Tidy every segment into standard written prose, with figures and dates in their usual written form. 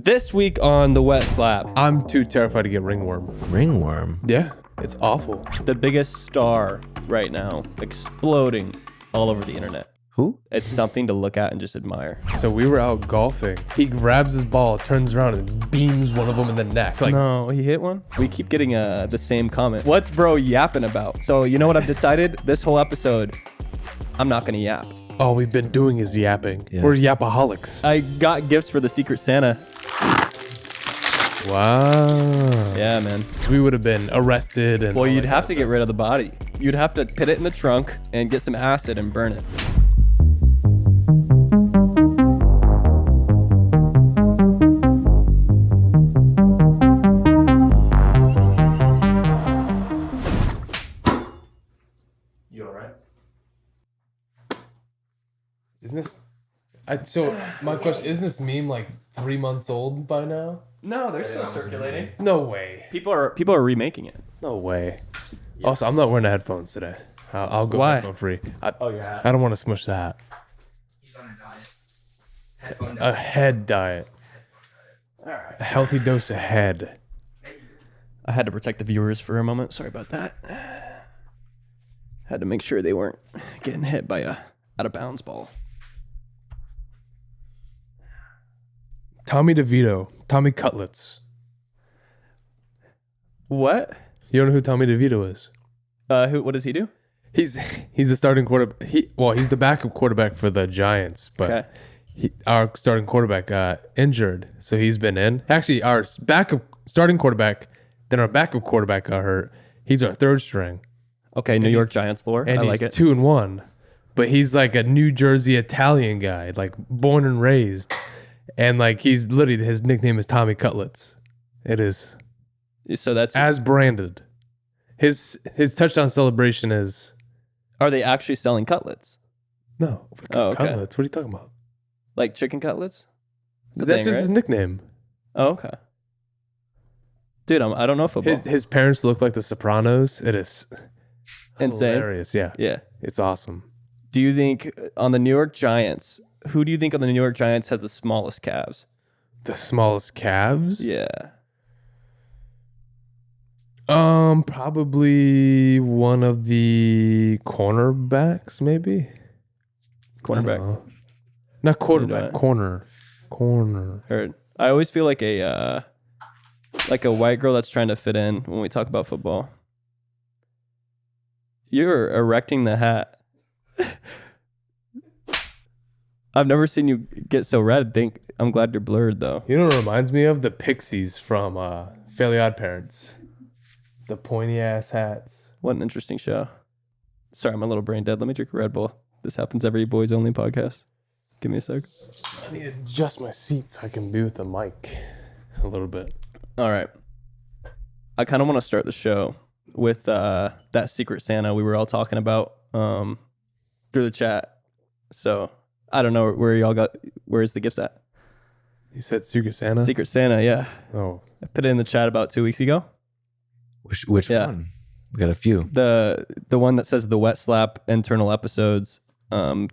This week on the Wet Slap, I'm too terrified to get ringworm. Ringworm? Yeah, it's awful. the biggest star right now, exploding all over the internet. Who? It's something to look at and just admire. So we were out golfing. He grabs his ball, turns around, and beams one of them in the neck. Like, No, he hit one? We keep getting the same comment. What's bro yapping about? So you know what I've decided? This whole episode, I'm not gonna yap. all we've been doing is yapping. Yeah. We're yapaholics. I got gifts for the Secret Santa. Wow. Yeah, man. We would have been arrested. And Well, you'd have to get rid of the body. You'd have to put it in the trunk and get some acid and burn it. You all right? Isn't this... So my question, isn't this meme like 3 months old by now? No, they're still circulating. No way. People are remaking it. No way. Also, I'm not wearing the headphones today. I'll go Why? headphone free. Oh, your hat. I don't want to smush the hat. He's on a diet. Headphone A head diet. All right. A healthy dose of head. I had to protect the viewers for a moment. Sorry about that. Had to make sure they weren't getting hit by a out of bounds ball. Tommy DeVito. Tommy Cutlets. What? You don't know who Tommy DeVito is? What does he do? He's a starting quarterback. He's the backup quarterback for the Giants, but Okay. our starting quarterback got injured, so he's been in. Actually, our backup starting quarterback, then our backup quarterback got hurt. He's our third string, Okay, New York Giants lore. and I like he's it. 2-1. But he's like a New Jersey Italian guy, like born and raised, and like he's literally his nickname is Tommy Cutlets. It is So that's as branded. His touchdown celebration is are they actually selling cutlets? no Oh, okay. Cutlets. What are you talking about? Like chicken cutlets? It's a That's thing, just right? his nickname. Oh, okay. Dude, I don't know football. His parents look like the Sopranos. It is Insane. hilarious. Yeah, Yeah. it's awesome. Do you think on the New York Giants, who do you think on the New York Giants has the smallest calves? The smallest calves. Yeah. Probably one of the cornerbacks, maybe. I don't Cornerback. know. Not quarterback. Cornerback. Corner. Heard. I always feel like a white girl that's trying to fit in when we talk about football. You're erecting the hat. I've never seen you get so red. I'm glad you're blurred though. You know what it reminds me of? The Pixies from Fairly Odd Parents. The pointy ass hats. What an interesting show. Sorry, I'm a little brain dead. Let me drink a Red Bull. This happens every boys only podcast. Give me a sec. I need to adjust my seat so I can be with the mic a little bit. All right. I kind of want to start the show with that Secret Santa we were all talking about through the chat. So I don't know where's the gifts at? You said Secret Santa? Secret Santa, yeah. Oh. I put it in the chat about 2 weeks ago. Which Yeah. one? We got a few. The one that says the Wet Slap internal episodes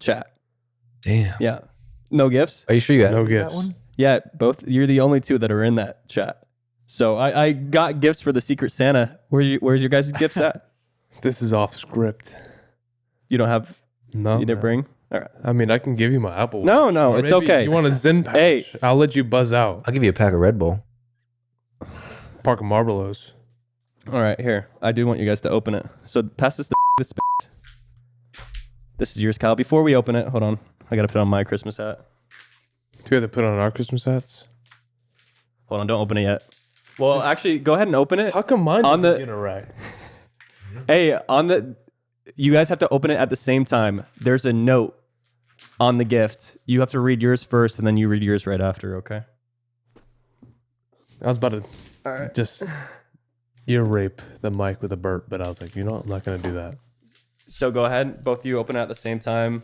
chat. Damn. Yeah. No gifts? Are you sure you got No that gifts. one? Yeah, both. You're the only two that are in that chat. So I got gifts for the Secret Santa. Where's your guys' gifts at? This is off script. You don't have, No. you didn't man. bring? All right. I mean, I can give you my Apple No, Watch. no, Or it's maybe okay. You want a Zen pouch? Hey. I'll let you buzz out. I'll give you a pack of Red Bull. Park of Marlboros. All right, here. I do want you guys to open it. So pass this to this. This is yours, Kyle. Before we open it, hold on. I got to put on my Christmas hat. Do we have to put on our Christmas hats? Hold on, don't open it yet. Well, actually, go ahead and open it. How come mine On doesn't the- get erect? Hey, you guys have to open it at the same time. There's a note on the gift. You have to read yours first, and then you read yours right after, okay? I was about to All right. just ear rape the mic with a burp, but I was like, you know what? I'm not going to do that. So go ahead. Both of you open it at the same time.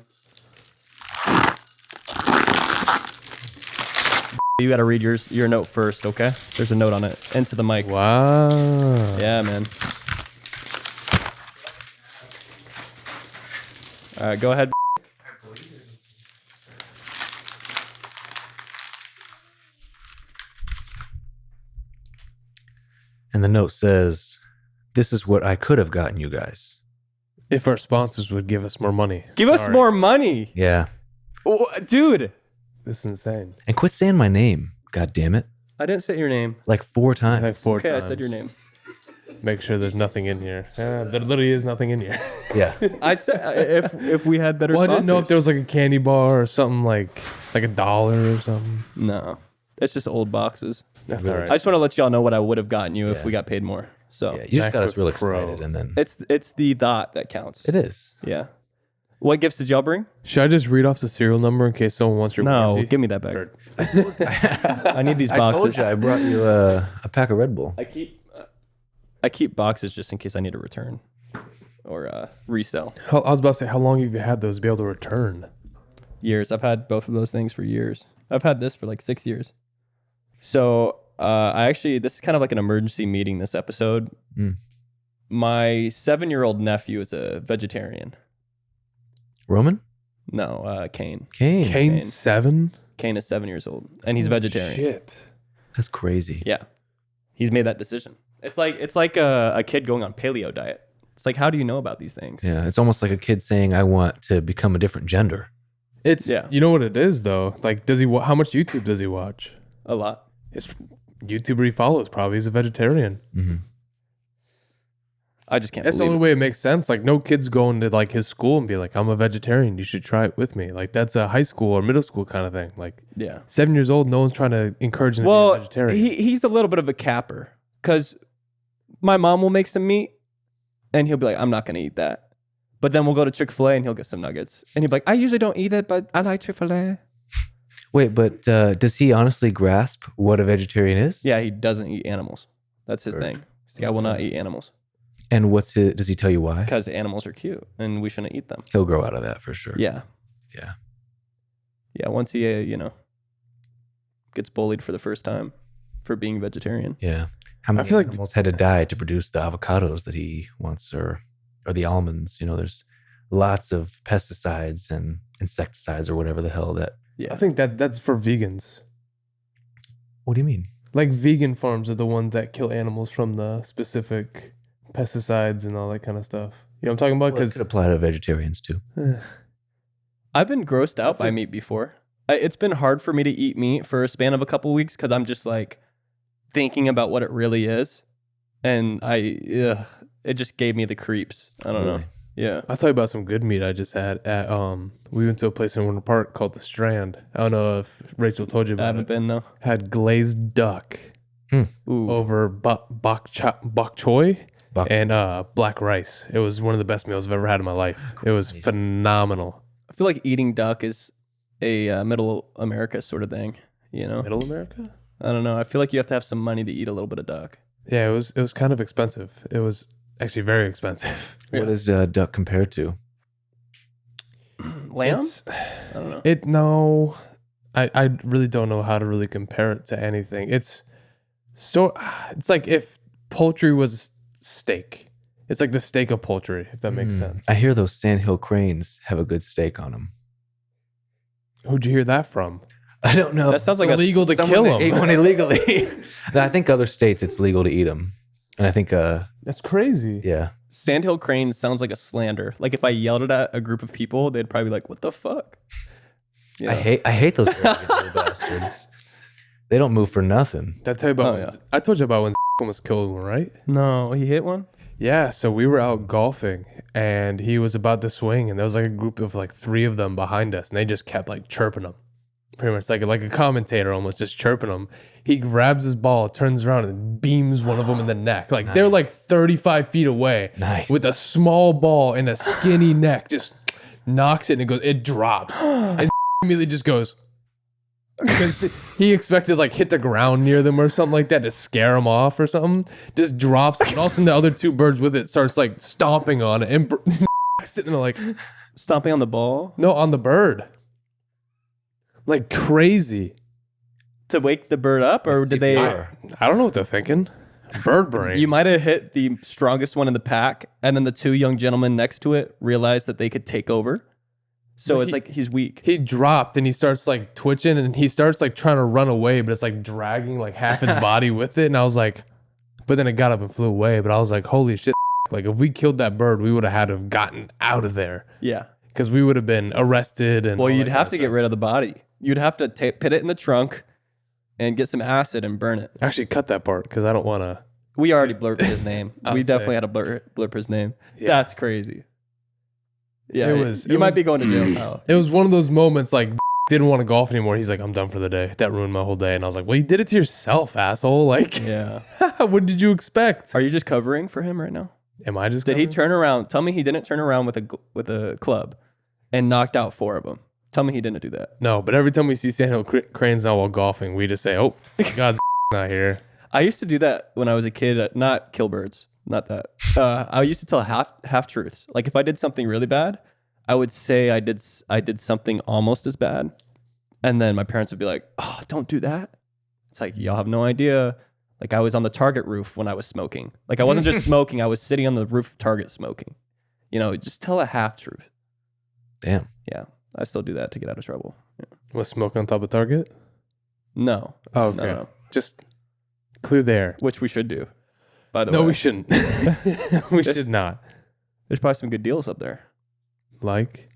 You got to read your note first, okay? There's a note on it. Into the mic. Wow. Yeah, man. All right, go ahead. And the note says, "This is what I could have gotten you guys." If our sponsors would give us more money. Give us Sorry. more money. Yeah. Dude. This is insane. And quit saying my name. God damn it. I didn't say your name. Like 4 times. Like 4 Okay, times. I said your name. Make sure there's nothing in here. There literally is nothing in here. Yeah. I said if we had better Well, I sponsors. didn't know if there was like a candy bar or something like $1 or something. No. It's just old boxes. That's Really? all right. I just want to let y'all know what I would have gotten you if Yeah. we got paid more. So Yeah, you just got us real Pro. excited, and then it's the thought that counts. it is. Yeah. What gifts did y'all bring? Should I just read off the serial number in case someone wants your No, warranty? give me that back. Or- I need these I told boxes. you I brought you a pack of Red Bull. I keep boxes just in case I need to return or resell. I was about to say, how long have you had those to be able to return? Years. I've had both of those things for years. I've had this for like 6 years. So this is kind of like an emergency meeting this episode. Mm. My 7-year-old nephew is a vegetarian. Roman? No, Kane. Kane. Kane 7? Kane is 7 years old and he's vegetarian. Shit. That's crazy. Yeah. He's made that decision. It's like a kid going on paleo diet. It's like, how do you know about these things? Yeah, it's almost like a kid saying, "I want to become a different gender." You know what it is though? Like, how much YouTube does he watch? A lot. His YouTuber he follows probably is a vegetarian. Mm-hmm. I just can't That's the believe only way it makes sense. Like, no kid's going to like his school and be like, "I'm a vegetarian. You should try it with me." Like, that's a high school or middle school kind of thing. Like, Yeah. 7 years old, no one's trying to encourage him to be a Well, vegetarian. he's a little bit of a capper because my mom will make some meat and he'll be like, I'm not going to eat that. But then we'll go to Chick-fil-A and he'll get some nuggets. And he'll be like, I usually don't eat it, but I like Chick-fil-A. Wait, but does he honestly grasp what a vegetarian is? Yeah, he doesn't eat animals. That's his Sure. thing. He's like, I will not eat animals And does he tell you why? because animals are cute and we shouldn't eat them. He'll grow out of that for sure. Yeah. Yeah. Yeah, once he, gets bullied for the first time for being vegetarian. Yeah. How many feel like- animals had to die to produce the avocados that he wants, or the almonds? There's lots of pesticides and insecticides or whatever the hell that. Yeah. I think that's for vegans. What do you mean? Like, vegan farms are the ones that kill animals from the specific pesticides and all that kind of stuff. You know what I'm talking about? Well, it Because could apply to vegetarians too. I've been grossed out by meat before. It's been hard for me to eat meat for a span of a couple weeks because I'm just like thinking about what it really is. And it just gave me the creeps. I don't know. Really? Yeah. I'll tell you about some good meat I just had at we wwent to a place in Winter Park called the Strand. I don't know if Rachel told you I about haven't it. been though. Had glazed duck Ooh. over bok choy Bok- and black rice. It was one of the best meals I've ever had in my life. It was Nice. phenomenal. I feel like eating duck is a middle America sort of thing. Middle America? I don't know. I feel like you have to have some money to eat a little bit of duck. Yeah, it was kind of expensive. It was actually very expensive. What is duck compared to? Lamb? It's- I don't know. I really don't know how to really compare it to anything. It's like if poultry was steak. It's like the steak of poultry, if that makes sense. I hear those sandhill cranes have a good steak on them. Who'd you hear that from? I don't know. That sounds like It's illegal to kill Someone ate them. one illegally. I think other states it's legal to eat them, and I think That's crazy. yeah. Sandhill crane sounds like a slander. Like if I yelled it at a group of people, they'd probably be like, "What the fuck?" Yeah. I hate those little bastards. They don't move for nothing. Did I tell you about Oh, when, I told you about when almost killed one, right? No, he hit one. Yeah, so we were out golfing and he was about to swing and there was like a group of like 3 of them behind us and they just kept like chirping him. Pretty much like a commentator almost just chirping him. He grabs his ball, turns around and beams one of them in the neck. Like they're like 35 feet away Nice. with a small ball and a skinny neck, just knocks it and it drops. And immediately just goes, because he expected like hit the ground near them or something like that to scare him off or something. Just drops it. And all of a sudden the other 2 birds with it starts like stomping on it and sitting there like, Stomping on the ball no, on the bird. Like crazy. to wake the bird up, or did they? CPR. I don't know what they're thinking. Bird brain. You might have hit the strongest one in the pack, and then the 2 young gentlemen next to it realized that they could take over. So But it's like he's weak. He dropped and he starts like twitching and he starts like trying to run away, but it's like dragging like half its body with it. And I was like, But then it got up and flew away. But I was like, holy shit. Like, if we killed that bird, we would have had to have gotten out of there. Yeah. Because we would have been arrested. And Well, all you'd that have kind to of get stuff. rid of the body. You'd have to put it in the trunk and get some acid and burn it. Actually, cut that part because I don't want to. We already blurred his name. I'll We say. definitely had to blurp his name. Yeah. That's crazy. Yeah, It you might was- be going to jail, pal. It was one of those moments like didn't want to golf anymore. He's like, I'm done for the day. That ruined my whole day. And I was like, well, you did it to yourself, asshole. Like, Yeah. what did you expect? Are you just covering for him right now? Am I just Did he covering? turn around? Tell me he didn't turn around with a club and knocked out 4 of them. Tell me he didn't do that. No, but every time we see Sandhill Cranes now while golfing, we just say, oh, God's not here. I used to do that when I was a kid. Not kill birds. Not that. I used to tell half truths. Like if I did something really bad, I would say I did something almost as bad, and then my parents would be like, "Oh, don't do that." It's like y'all have no idea. Like I was on the Target roof when I was smoking. Like I wasn't just smoking. I was sitting on the roof of Target smoking. You know, just tell a half truth. Damn. Yeah, I still do that to get out of trouble. Yeah. Was smoke on top of Target? No. Oh, okay. No. Just clear the air. Which we should do. By the way, No, we shouldn't. We should not. There's probably some good deals up there. Like,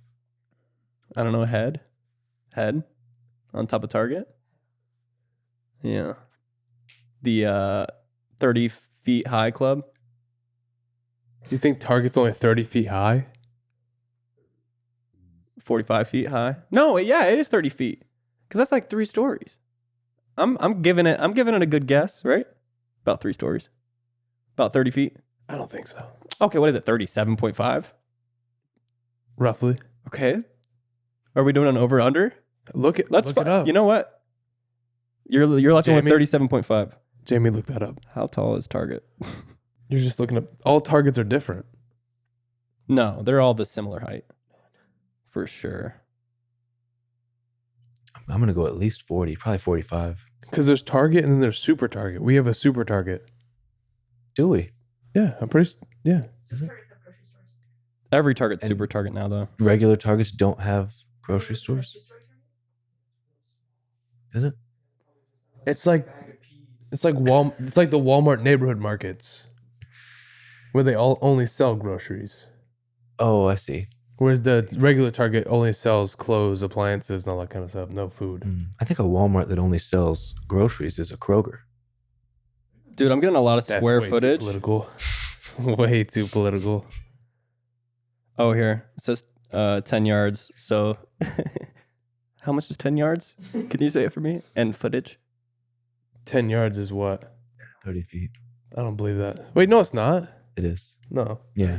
I don't know, head on top of Target. Yeah. The 30 feet high club. do you think Target's only 30 feet high? 45 feet high. No, yeah, it is 30 feet. Because that's like 3 stories. I'm giving it a good guess, right? About 3 stories. About 30 feet. I don't think so. Okay, what is it? 37.5? Roughly. Okay. Are we doing an over under? Look it Let's it up. You know what? You're looking with Jamie? 37.5. Jamie, look that up. How tall is Target? You're just looking up. All Targets are different. No, they're all the similar height. For sure. I'm going to go at least 40, probably 45. Because there's Target and then there's Super Target. We have a Super Target. Do we? Yeah, I'm pretty. Yeah. Is it? Every Target's And- super Target now, though. Regular Targets don't have grocery stores? Is it? It's like it's like the Walmart neighborhood markets where they all only sell groceries. Oh, I see. Whereas the regular Target only sells clothes, appliances, and all that kind of stuff. No food. I think a Walmart that only sells groceries is a Kroger. Dude, I'm getting a lot of That's square way too footage. political. Way too political. Oh, here. It says 10 yards. So how much is 10 yards? Can you say it for me? And footage? 10 yards is what? 30 feet. I don't believe that. Wait, no, it's not. It is. No. Yeah.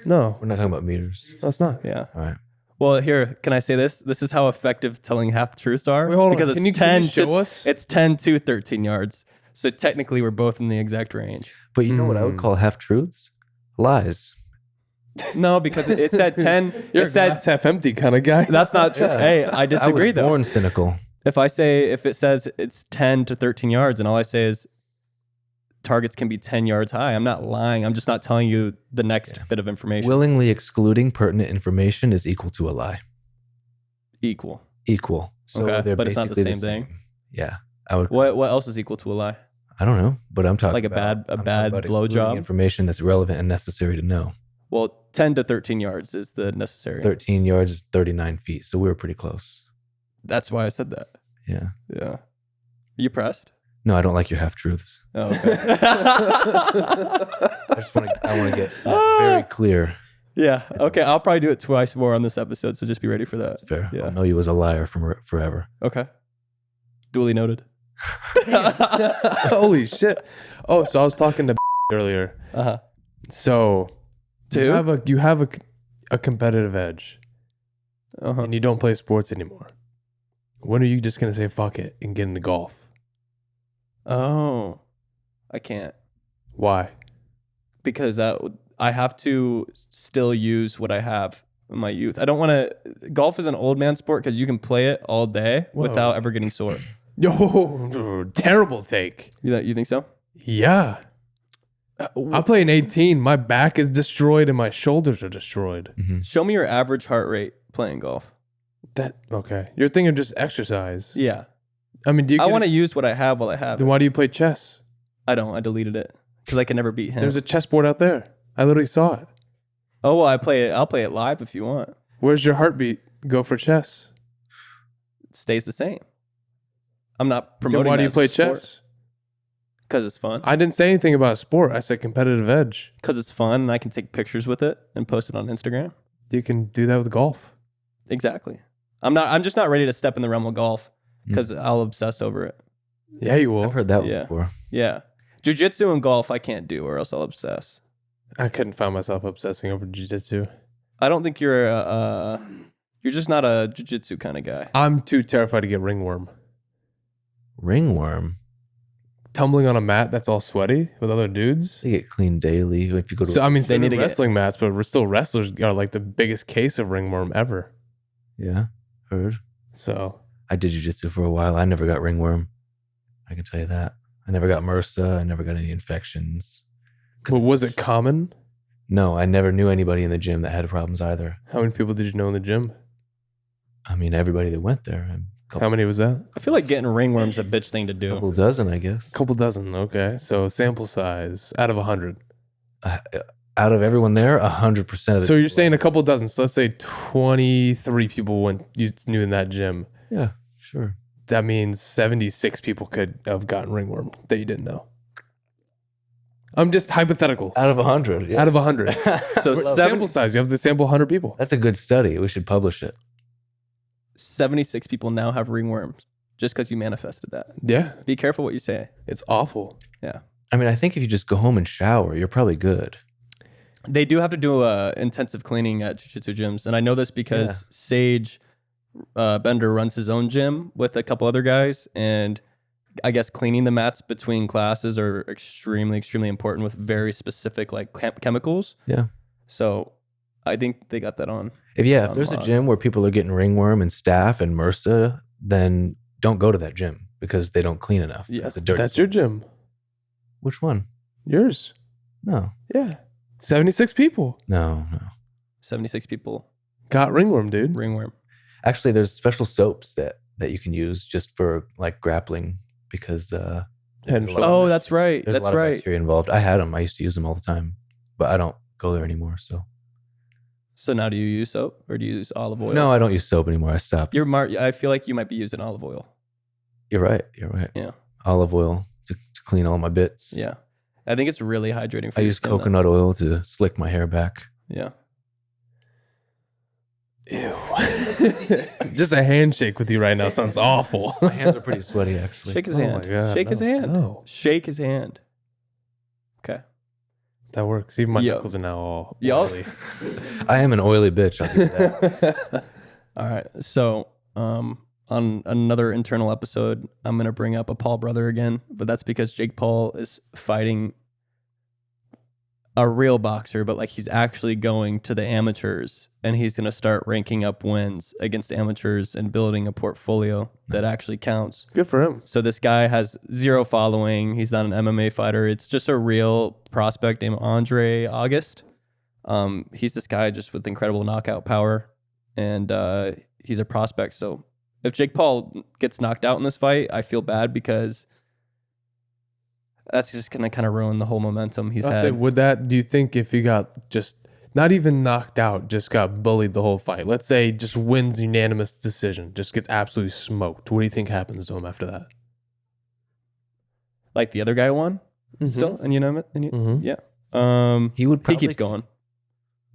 No. We're not talking about meters. No, it's not. Yeah. All right. Well, here, can I say this? This is how effective telling half truths are. Wait, hold on. because Can it's you 10 show to, us? It's 10 to 13 yards. So technically, we're both in the exact range. But you know what I would call half truths? Lies. No, because it said 10. You're it a said glass half empty kind of guy. that's not true. Hey, I disagree I was though. born cynical. If it says it's 10 to 13 yards and all I say is targets can be 10 yards high, I'm not lying. I'm just not telling you the next bit of information. Willingly excluding pertinent information is equal to a lie. Equal. Equal. So Okay, they're but it's not the basically same thing? Yeah. I would. What else is equal to a lie? I don't know, but I'm talking Like a about, bad I'm talking about excluding blowjob? information that's relevant and necessary to know. Well, 10 to 13 yards is the necessary. 13 yards is 39 feet, so we were pretty close. That's why I said that. Yeah. Yeah. Are you pressed? No, I don't like your half truths. Oh, okay. I just want to get that very clear. Yeah. Okay. I'll probably do it twice more on this episode, so just be ready for that. That's fair. Yeah. I'll know you as a liar from forever. Okay. Duly noted. Holy shit. Oh, so I was talking to earlier. Uh-huh. So Two? you have a competitive edge Uh-huh. and you don't play sports anymore. When are you just going to say fuck it and get into golf? Oh, I can't Why? because I have to still use what I have in my youth. I don't want to. Golf is an old man sport because you can play it all day Whoa. without ever getting sore. Yo, terrible take. You think so? Yeah. I play an 18. My back is destroyed and my shoulders are destroyed. Show me your average heart rate playing golf. Okay. You're thinking just exercise. Yeah, I mean, do you I want to use what I have while I have Then it. why do you play chess? I don't. I deleted it. because I can never beat him. There's a chessboard out there. I literally saw it. Oh, well, I'll play it live if you want. Where's your heartbeat go for chess? It stays the same. I'm not promoting. Then why do you play chess? Because it's fun. I didn't say anything about sport. I said competitive edge. Because it's fun, and I can take pictures with it and post it on Instagram. You can do that with golf. Exactly. I'm just not ready to step in the realm of golf because I'll obsess over it. Yeah, you will. I've heard that one before. Yeah. Jiu-jitsu and golf I can't do, or else I'll obsess. I couldn't find myself obsessing over jiu-jitsu. I don't think you're you're just not a jiu-jitsu kind of guy. I'm too terrified to get ringworm. Ringworm. Tumbling on a mat that's all sweaty with other dudes. They get cleaned daily if you go to. So I mean, They they need need to wrestling mats, but we're still wrestlers are like the biggest case of ringworm ever. Yeah, heard. So I did jujitsu for a while. I never got ringworm. I can tell you that. I never got MRSA. I never got any infections. but was it common? No, I never knew anybody in the gym that had problems either. How many people did you know in the gym? I mean, everybody that went there. How many was that? I feel like getting ringworm's a bitch thing to A do. couple dozen, I guess. Couple dozen. Okay, so sample size out of 100. Out of everyone there, 100% of the So you're saying a couple dozen. So let's say 23 people you knew in that gym. Yeah, sure. That means 76 people could have gotten ringworm that you didn't know. I'm just hypotheticals. Out of 100. Out of 100. So Sample size. You have to sample 100 people. That's a good study. We should publish it. 76 people now have ringworms just because you manifested that. Yeah, Be careful what you say. it's awful. Yeah. I mean, I think if you just go home and shower, you're probably good. They do have to do intensive cleaning at jiu-jitsu gyms. And I know this because Sage Bender runs his own gym with a couple other guys. And I guess cleaning the mats between classes are extremely, extremely important with very specific like chemicals. Yeah. So I think they got that on. If there's a Unlock. gym where people are getting ringworm and staph and MRSA, then don't go to that gym because they don't clean enough. Yeah, That's a dirty. That's your gym. Which one? Yours. No. Yeah. 76 people No. 76 people got ringworm, dude. ringworm. Actually, there's special soaps that you can use just for like grappling because Head and there's a lot- Oh, that's right. there's a That's lot of right. bacteria involved. I had them. I used to use them all the time, but I don't go there anymore. So now do you use soap or do you use olive oil? No, I don't use soap anymore. I stopped. I feel like you might be using olive oil. You're right. You're right. Yeah. Olive oil to clean all my bits. Yeah. I think it's really hydrating for I your use skin, though. coconut oil to slick my hair back. Yeah. Ew. Just a handshake with you right now sounds awful. My hands are pretty sweaty, actually. Shake his Oh hand. my God, Shake his no. hand. No. Shake his hand. Okay. That works. Even my Yo. knuckles are now all Yo. oily. I am an oily bitch. I'll give you that. All right. So, on another internal episode, I'm going to bring up a Paul brother again, but that's because Jake Paul is fighting a real boxer, but like he's actually going to the amateurs and he's going to start ranking up wins against amateurs and building a portfolio that actually counts. Good for him. So this guy has zero following. He's not an MMA fighter. It's just a real prospect named Andre August. He's this guy just with incredible knockout power, and he's a prospect. So if Jake Paul gets knocked out in this fight, I feel bad because that's just gonna kind of ruin the whole momentum he's I'll had. say, do you think if he got just not even knocked out, just got bullied the whole fight, let's say just wins unanimous decision, just gets absolutely smoked, what do you think happens to him after that? Like the other guy won still, and you know, Mhm. yeah. He would He probably keeps going.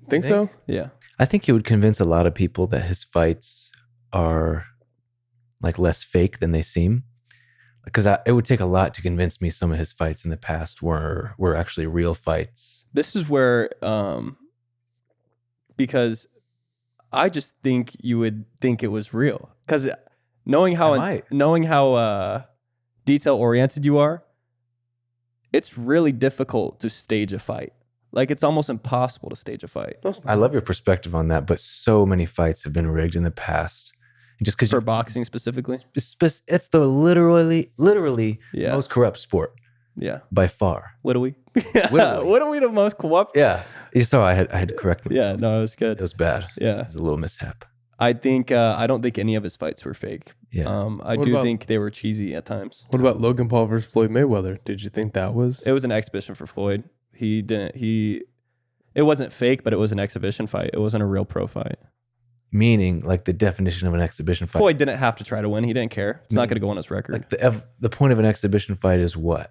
Think so? Yeah. I think he would convince a lot of people that his fights are like less fake than they seem. Because it would take a lot to convince me some of his fights in the past were actually real fights. This is where, because I just think you would think it was real. Because knowing how detail oriented you are, it's really difficult to stage a fight. Like it's almost impossible to stage a fight I love your perspective on that, but so many fights have been rigged in the past. Just because for boxing specifically. it's the literally Yeah. most corrupt sport Yeah. by far. What are we? Literally. What are we the most corrupt? Yeah, you saw I had to correct him. Yeah. No, it was It good. was bad. Yeah. It was a little mishap. I don't think any of his fights were fake. Yeah. I What do about- think they were cheesy at times. What about Logan Paul versus Floyd Mayweather? Did you think that was? It was an exhibition for Floyd. It wasn't fake, but it was an exhibition fight. It wasn't a real pro fight. Meaning, like the definition of an exhibition fight. Floyd didn't have to try to win. He didn't care. It's not going to go on his record. Like the point of an exhibition fight is what?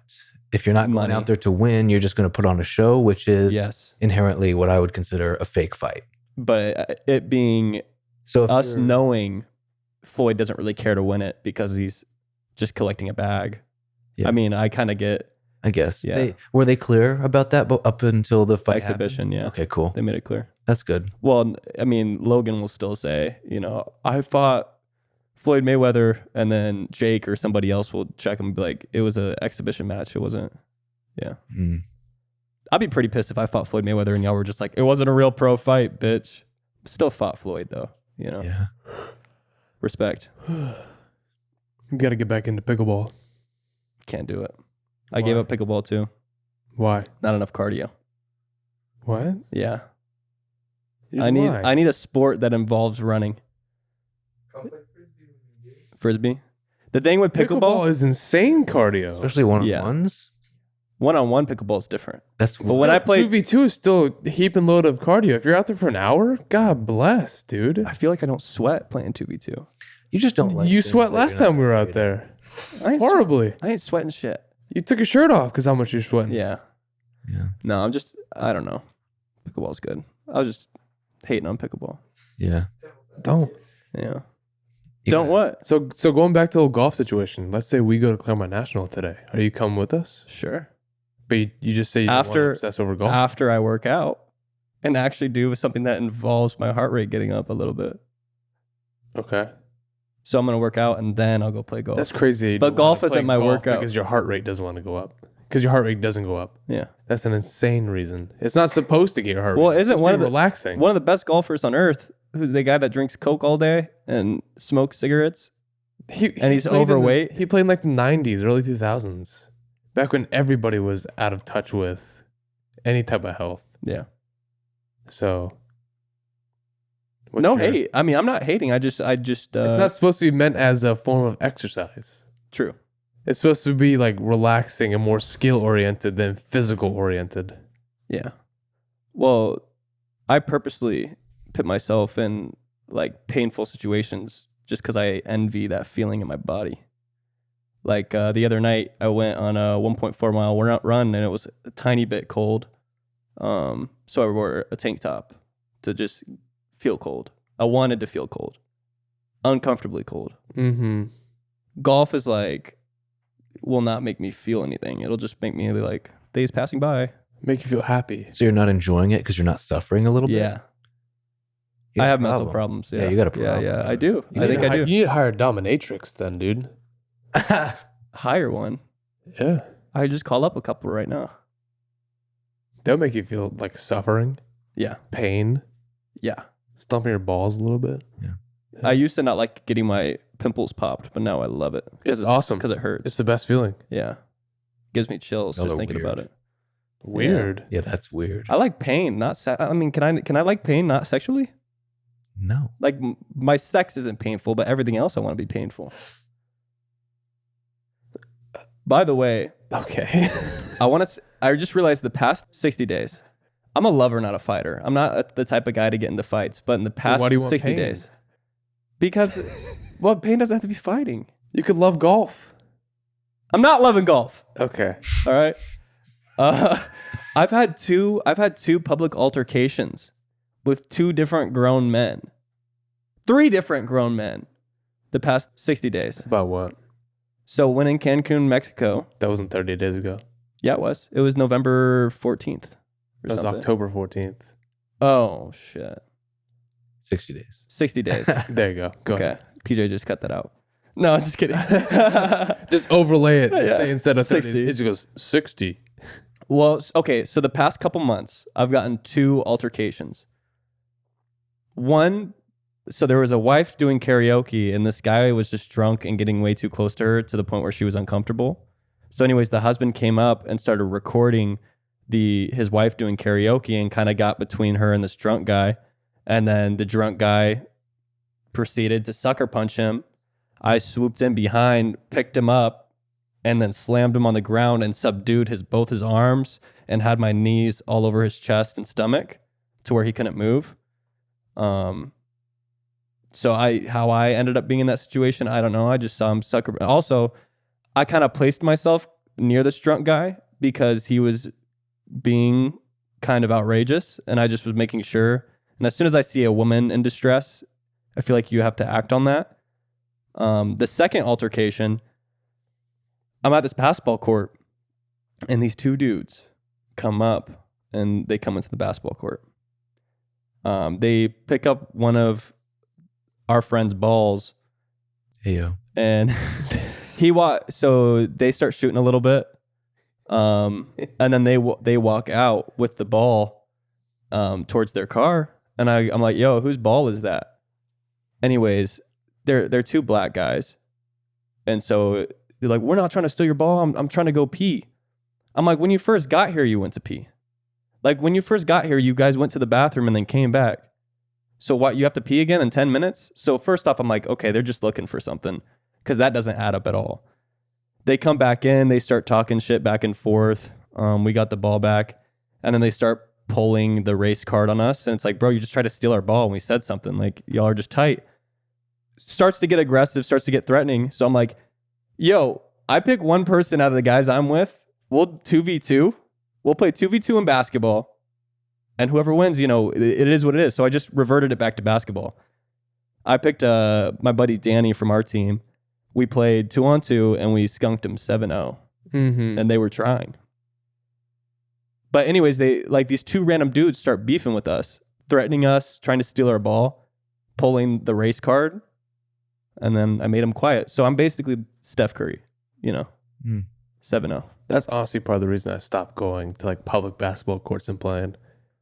If you're not going Money. out there to win, you're just going to put on a show, which is Yes. inherently what I would consider a fake fight. But it being So if us you're- knowing Floyd doesn't really care to win it because he's just collecting a bag. Yeah. I mean, I kind of get I guess. Yeah. Were they clear about that up until the fight exhibition. happened? Yeah. Okay, cool. They made it clear. That's good. Well, I mean, Logan will still say, I fought Floyd Mayweather, and then Jake or somebody else will check him and be like, it was an exhibition match. It wasn't. Yeah. Mm. Hmm. I'd be pretty pissed if I fought Floyd Mayweather and y'all were just like, it wasn't a real pro fight, bitch. Still fought Floyd, though. Yeah. Respect. You got to get back into pickleball. Can't do it. I gave Why? up pickleball too. Why? Not enough cardio. What? Yeah. Why? I need a sport that involves running. Come play frisbee with me, dude. Frisbee. The thing with pickleball, is insane cardio. Especially one-on-ones. one-on-one pickleball is different. That's But when I played, 2v2 is still a heap and load of cardio. If you're out there for an hour, God bless, dude. I feel like I don't sweat playing 2v2. you just don't like You things sweat that last you're not time we were out afraid there. I ain't, Horribly. I ain't sweating shit. You took your shirt off because how much you're sweating. Yeah. of. Yeah. No, I don't know. Pickleball's good. I was just hating on pickleball. Yeah. Don't. Yeah. You Don't gotta- what? So going back to the golf situation, let's say we go to Claremont National today. Are you coming with us? Sure. But you just say you don't want to After- obsess over golf? After I work out and actually do something that involves my heart rate getting up a little bit. Okay. So I'm going to work out and then I'll go play golf. That's crazy. You But don't golf wanna play isn't my golf workout. Because your heart rate doesn't want to go up. Because your heart rate doesn't go up. Yeah. That's an insane reason. It's not supposed to get your heart Well, rate. isn't It's one supposed of to the be relaxing? One of the best golfers on earth, who's the guy that drinks Coke all day and smokes cigarettes? And he's played in overweight? he played in like the 90s, early 2000s. Back when everybody was out of touch with any type of health. Yeah. So. what's No your- hate. I mean, I'm not hating. I just It's not supposed to be meant as a form of exercise. true. It's supposed to be like relaxing and more skill oriented than physical oriented. Yeah. Well, I purposely put myself in like painful situations just because I envy that feeling in my body. Like the other night, I went on a 1.4 mile run and it was a tiny bit cold. So I wore a tank top to just feel cold. I wanted to feel cold, uncomfortably cold. Mm-hmm. Golf is like, will not make me feel anything. It'll just make me like days passing by. Make you feel happy. So you're not enjoying it because you're not suffering a little bit? Yeah. You I got have a mental problem. problems. Yeah, you got a problem. Yeah, I do. You I need think to I hi- do. You need to hire a dominatrix then, dude. Hire one. Yeah. I just call up a couple right now. They'll make you feel like suffering, Yeah. pain, Yeah. stomping your balls a little bit. I used to not like getting my pimples popped, but now I love it. It's awesome. Because it hurts. It's the best feeling. Yeah. Gives me chills Those just are thinking weird. about it. Weird. Yeah, that's weird. I like pain, not I mean, can I like pain not sexually? No. Like my sex isn't painful, but everything else I want to be painful. By the way, Okay. I just realized the past 60 days, I'm a lover, not a fighter. I'm not the type of guy to get into fights, but in the past why do you want 60 pain? days. Because, well, pain doesn't have to be fighting. You could love golf. I'm not loving golf. Okay. All right. I've had two public altercations with two different grown men. 3 different grown men the past 60 days. About what? So when in Cancun, Mexico, That wasn't 30 days ago. yeah, it was. It was November 14th. Or That was something. October 14th. Oh, shit. 60 days. 60 days. There you go. Go Okay. ahead. PJ just cut that out. No, I'm just kidding. Just overlay it. Yeah. Say instead of 30, 60. it just goes 60. Well, okay. So the past couple months, I've gotten 2 altercations. One, so there was a wife doing karaoke, and this guy was just drunk and getting way too close to her to the point where she was uncomfortable. So, anyways, the husband came up and started recording his wife doing karaoke and kind of got between her and this drunk guy. And then the drunk guy proceeded to sucker punch him. I swooped in behind, picked him up, and then slammed him on the ground and subdued both his arms and had my knees all over his chest and stomach to where he couldn't move. So how I ended up being in that situation, I don't know. I just saw him sucker. Also, I kind of placed myself near this drunk guy because he was being kind of outrageous, and I just was making sure. And as soon as I see a woman in distress, I feel like you have to act on that. The second altercation, I'm at this basketball court, and these two dudes come up, and they come into the basketball court. They pick up one of our friend's balls. Hey, yo. And so they start shooting a little bit. And then they walk out with the ball towards their car. And I'm like, yo, whose ball is that? Anyways, they're two black guys. And so they're like, we're not trying to steal your ball. I'm trying to go pee. I'm like, when you first got here, you went to pee. Like, when you first got here, you guys went to the bathroom and then came back. So what, you have to pee again in 10 minutes? So first off, I'm like, okay, they're just looking for something, because that doesn't add up at all. They come back in, they start talking shit back and forth. We got the ball back, and then they start pulling the race card on us. And it's like, bro, you just tried to steal our ball, and we said something. Like, y'all are just tight. Starts to get aggressive, starts to get threatening. So I'm like, yo, I pick one person out of the guys I'm with. We'll 2v2. We'll play 2v2 in basketball. And whoever wins, it is what it is. So I just reverted it back to basketball. I picked my buddy Danny from our team. We played 2-on-2 and we skunked him 7-0. Mm-hmm. And they were trying. But anyways, these two random dudes start beefing with us, threatening us, trying to steal our ball, pulling the race card. And then I made them quiet. So I'm basically Steph Curry, 7-0. That's honestly part of the reason I stopped going to like public basketball courts and playing.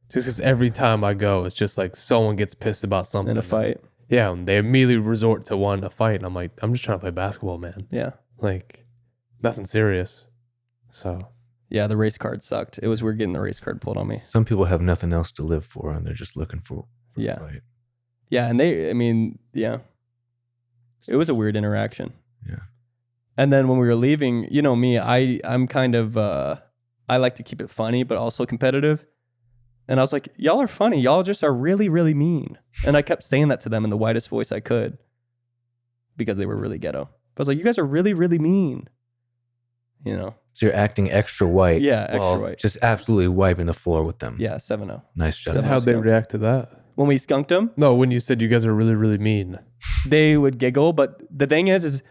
Just because every time I go, it's just like someone gets pissed about something. In a fight. Yeah, and they immediately resort to wanting to fight. And I'm like, I'm just trying to play basketball, man. Yeah. Like, nothing serious. So. Yeah, the race card sucked. It was weird getting the race card pulled on me. Some people have nothing else to live for, and they're just looking for Yeah. a fight. Yeah, and it was a weird interaction. Yeah. And then when we were leaving, me, I'm kind of, I like to keep it funny, but also competitive. And I was like, y'all are funny. Y'all just are really, really mean. And I kept saying that to them in the widest voice I could because they were really ghetto. But I was like, you guys are really, really mean. So you're acting extra white. Yeah, extra while white. Just absolutely wiping the floor with them. Yeah, 7-0. Nice job. Seven- How'd they react to that? When we skunked them, No, when you said you guys are really, really mean. they would giggle. But the thing is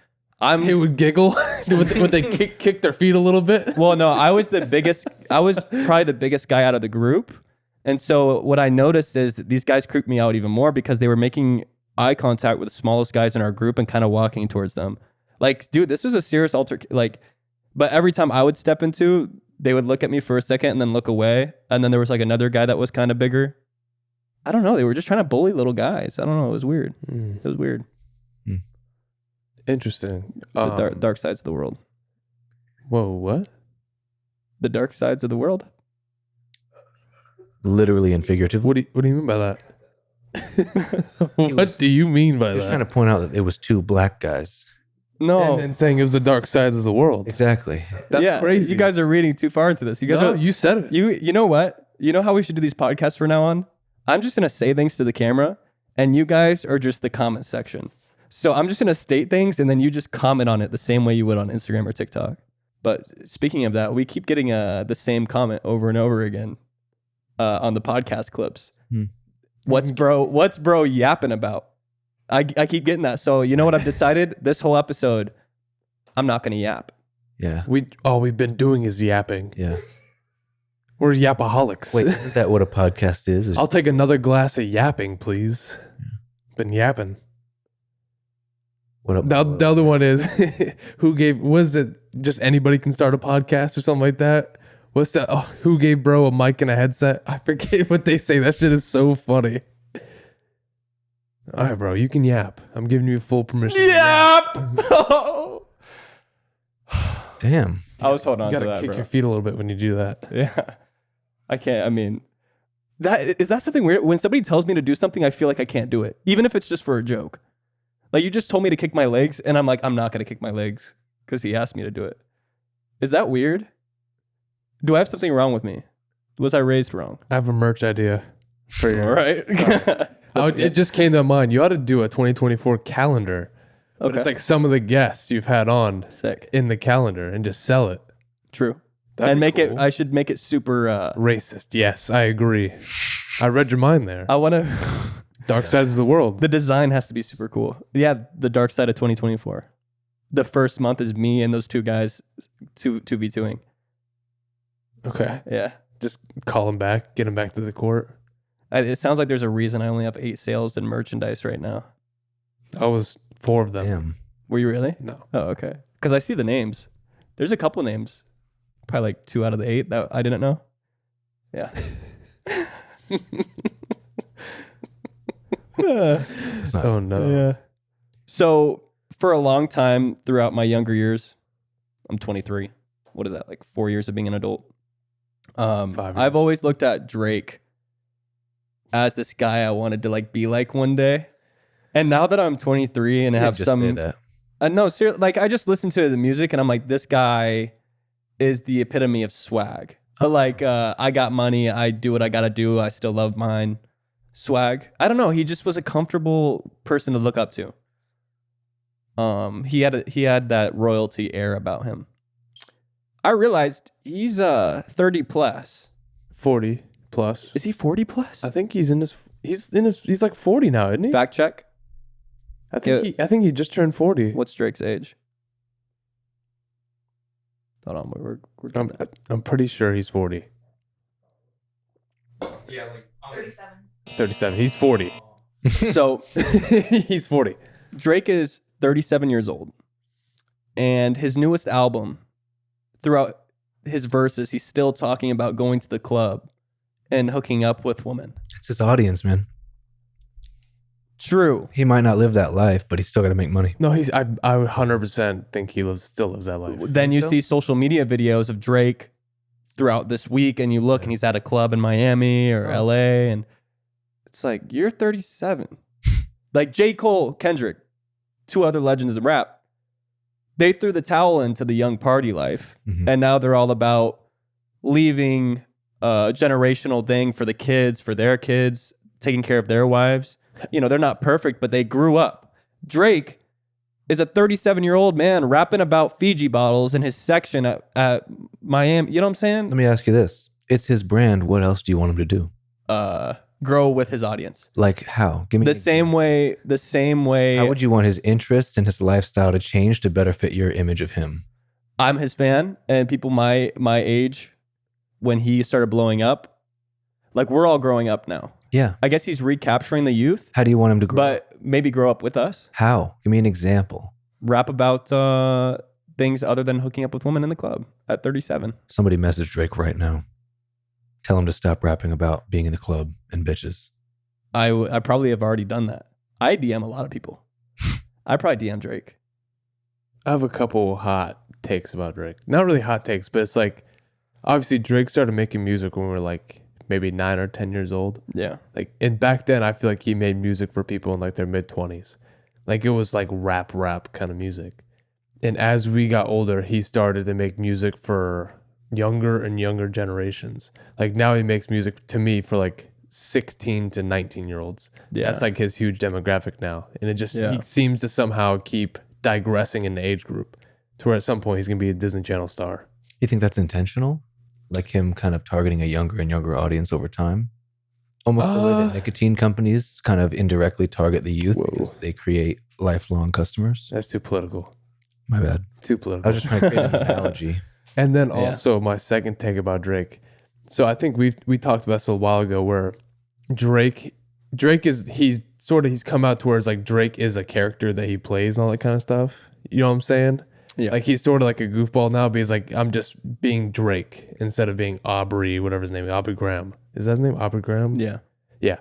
They would giggle? would they kick their feet a little bit? well, no, I was probably the biggest guy out of the group. And so what I noticed is that these guys creeped me out even more because they were making eye contact with the smallest guys in our group and kind of walking towards them. Like, dude, this was a serious but every time I would step into, they would look at me for a second and then look away. And then there was like another guy that was kind of bigger. I don't know. They were just trying to bully little guys. I don't know. It was weird. It was weird. Interesting. The dark sides of the world. Whoa, what? The dark sides of the world? Literally and figuratively. What do you mean by that? What do you mean by I was that? trying to point out that it was two black guys. No. And then saying it was the dark sides of the world. Exactly. That's crazy. You guys are reading too far into this. You guys You said it. You know what? You know how we should do these podcasts from now on? I'm just going to say things to the camera and you guys are just the comment section. So I'm just going to state things and then you just comment on it the same way you would on Instagram or TikTok. But speaking of that, we keep getting the same comment over and over again on the podcast clips. What's bro yapping about? I keep getting that. So you know what I've decided? This whole episode, I'm not going to yap. Yeah. All we've been doing is yapping. Yeah. We're yapaholics. Wait, isn't that what a podcast is? I'll take another glass of yapping, please. Been yapping. What up? The other one is was it just anybody can start a podcast or something like that? What's that? Oh, who gave bro a mic and a headset? I forget what they say. That shit is so funny. All right, bro, you can yap. I'm giving you full permission. Yap! Damn. I was holding on You to gotta that, kick bro. your feet a little bit when you do that. Yeah. I can't. I mean, is that something weird? When somebody tells me to do something, I feel like I can't do it, even if it's just for a joke. Like you just told me to kick my legs, and I'm like, I'm not gonna kick my legs because he asked me to do it. Is that weird? Do I have something wrong with me? Was I raised wrong? I have a merch idea for you. All right. It just came to mind. You ought to do a 2024 calendar. But Okay. it's like some of the guests you've had on Sick. in the calendar and just sell it. True. That'd And be make it. cool. I should make it super. Racist. Yes, I agree. I read your mind there. I want to. Dark sides of the world. The design has to be super cool. Yeah, the dark side of 2024. The first month is me and those two guys, 2v2ing. Okay. Yeah. Just call him back. Get him back to the court. It sounds like there's a reason I only have 8 sales in merchandise right now. I was 4 of them. Damn. Were you really? No. Oh, okay. Because I see the names. There's a couple names. Probably like 2 out of the 8 that I didn't know. Yeah. It's not. Oh no. Yeah. So for a long time throughout my younger years, I'm 23. What is that? Like 4 years of being an adult. 5 years. I've always looked at Drake as this guy I wanted to like be like one day. And now that I'm 23 and I You have just some, say that. no, seriously, like I just listen to the music and I'm like, this guy is the epitome of swag. But like, I got money. I do what I got to do. I still love mine. Swag. I don't know. He just was a comfortable person to look up to. He had that royalty air about him. I realized he's 30 plus. 40 plus. Is he 40 plus? I think he's like 40 now, isn't he? Fact check. I think he just turned 40. What's Drake's age? Hold on, we're I'm pretty sure he's 40. Yeah, like 37. 37. He's 40. so He's 40. Drake is 37 years old, and his newest album, throughout his verses, he's still talking about going to the club and hooking up with women. It's his audience, man. True. He might not live that life, but he's still got to make money. No, I 100% think he still lives that life. Then you so? see social media videos of Drake throughout this week, and you look, and he's at a club in Miami or LA, and it's like, you're 37. Like J. Cole, Kendrick, 2 other legends of rap, they threw the towel into the young party life, Mhm. and now they're all about leaving a generational thing for the kids, for their kids, taking care of their wives. You know, they're not perfect, but they grew up. Drake is a 37-year-old man rapping about Fiji bottles in his section at Miami. You know what I'm saying? Let me ask you this. It's his brand. What else do you want him to do? Grow with his audience. Like how? Give me The an same way How would you want his interests and his lifestyle to change to better fit your image of him? I'm his fan, and people my age, when he started blowing up, like we're all growing up now. Yeah. I guess he's recapturing the youth, How do you want him to grow? but maybe grow up with us. How? Give me an example. Rap about things other than hooking up with women in the club at 37. Somebody message Drake right now. Tell him to stop rapping about being in the club and bitches. I probably have already done that. I DM a lot of people. I probably DM Drake. I have a couple hot takes about Drake. Not really hot takes, but it's like, obviously Drake started making music when we were like maybe 9 or 10 years old. Yeah. Like, and back then I feel like he made music for people in like their mid 20s. Like it was like rap kind of music. And as we got older, he started to make music for younger and younger generations. Like now he makes music to me for like 16 to 19 year olds. Yeah. That's like his huge demographic now. And it just Yeah. he seems to somehow keep digressing in the age group to where at some point he's going to be a Disney Channel star. You think that's intentional? Like him kind of targeting a younger and younger audience over time? Almost the way that nicotine companies kind of indirectly target the youth because they create lifelong customers. That's too political. My bad. Too political. I was just trying to create an analogy. And then Yeah. also my second take about Drake. So I think we talked about this a while ago where Drake is he's come out to where it's like Drake is a character that he plays and all that kind of stuff. You know what I'm saying? Yeah. Like he's sort of like a goofball now, but he's like, I'm just being Drake instead of being Aubrey, whatever his name is, Aubrey Graham. Is that his name? Aubrey Graham? Yeah. Yeah.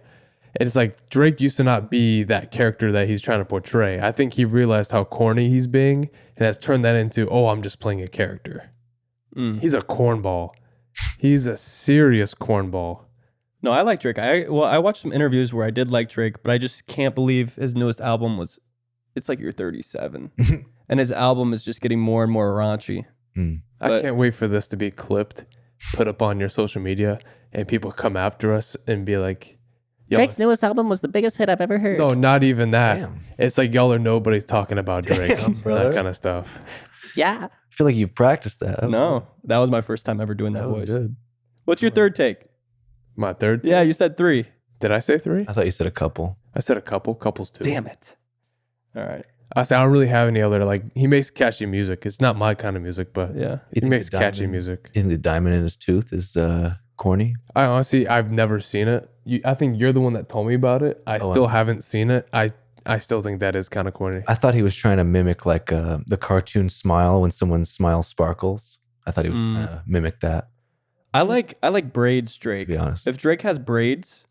And it's like Drake used to not be that character that he's trying to portray. I think he realized how corny he's being and has turned that into, oh, I'm just playing a character. He's a cornball. He's a serious cornball. No, I like Drake. I watched some interviews where I did like Drake, but I just can't believe his newest album was it's like you're 37. And his album is just getting more and more raunchy. I But- can't wait for this to be clipped, put up on your social media, and people come after us and be like, "Yo, Drake's newest album was the biggest hit I've ever heard. no, not even that. Damn. It's like y'all or nobody's talking about Drake, brother. that kind of stuff." Yeah. I feel like you've practiced that. That was No, that was my first time ever doing that, That was voice. good. What's your third take? My third. Yeah, you said 3. Did I say 3? I thought you said a couple. I said a couple. Couples 2. Damn it. All right. I said I don't really have any other like. He makes catchy music. It's not my kind of music, but Yeah. he makes the catchy diamond- music. You think the diamond in his tooth is corny? I honestly, I've never seen it. I think you're the one that told me about it. I Oh, still wow. haven't seen it. I still think that is kind of corny. I thought he was trying to mimic like the cartoon smile when someone's smile sparkles. I thought he was trying to mimic that, I like braids, to Drake. be honest. If Drake has braids,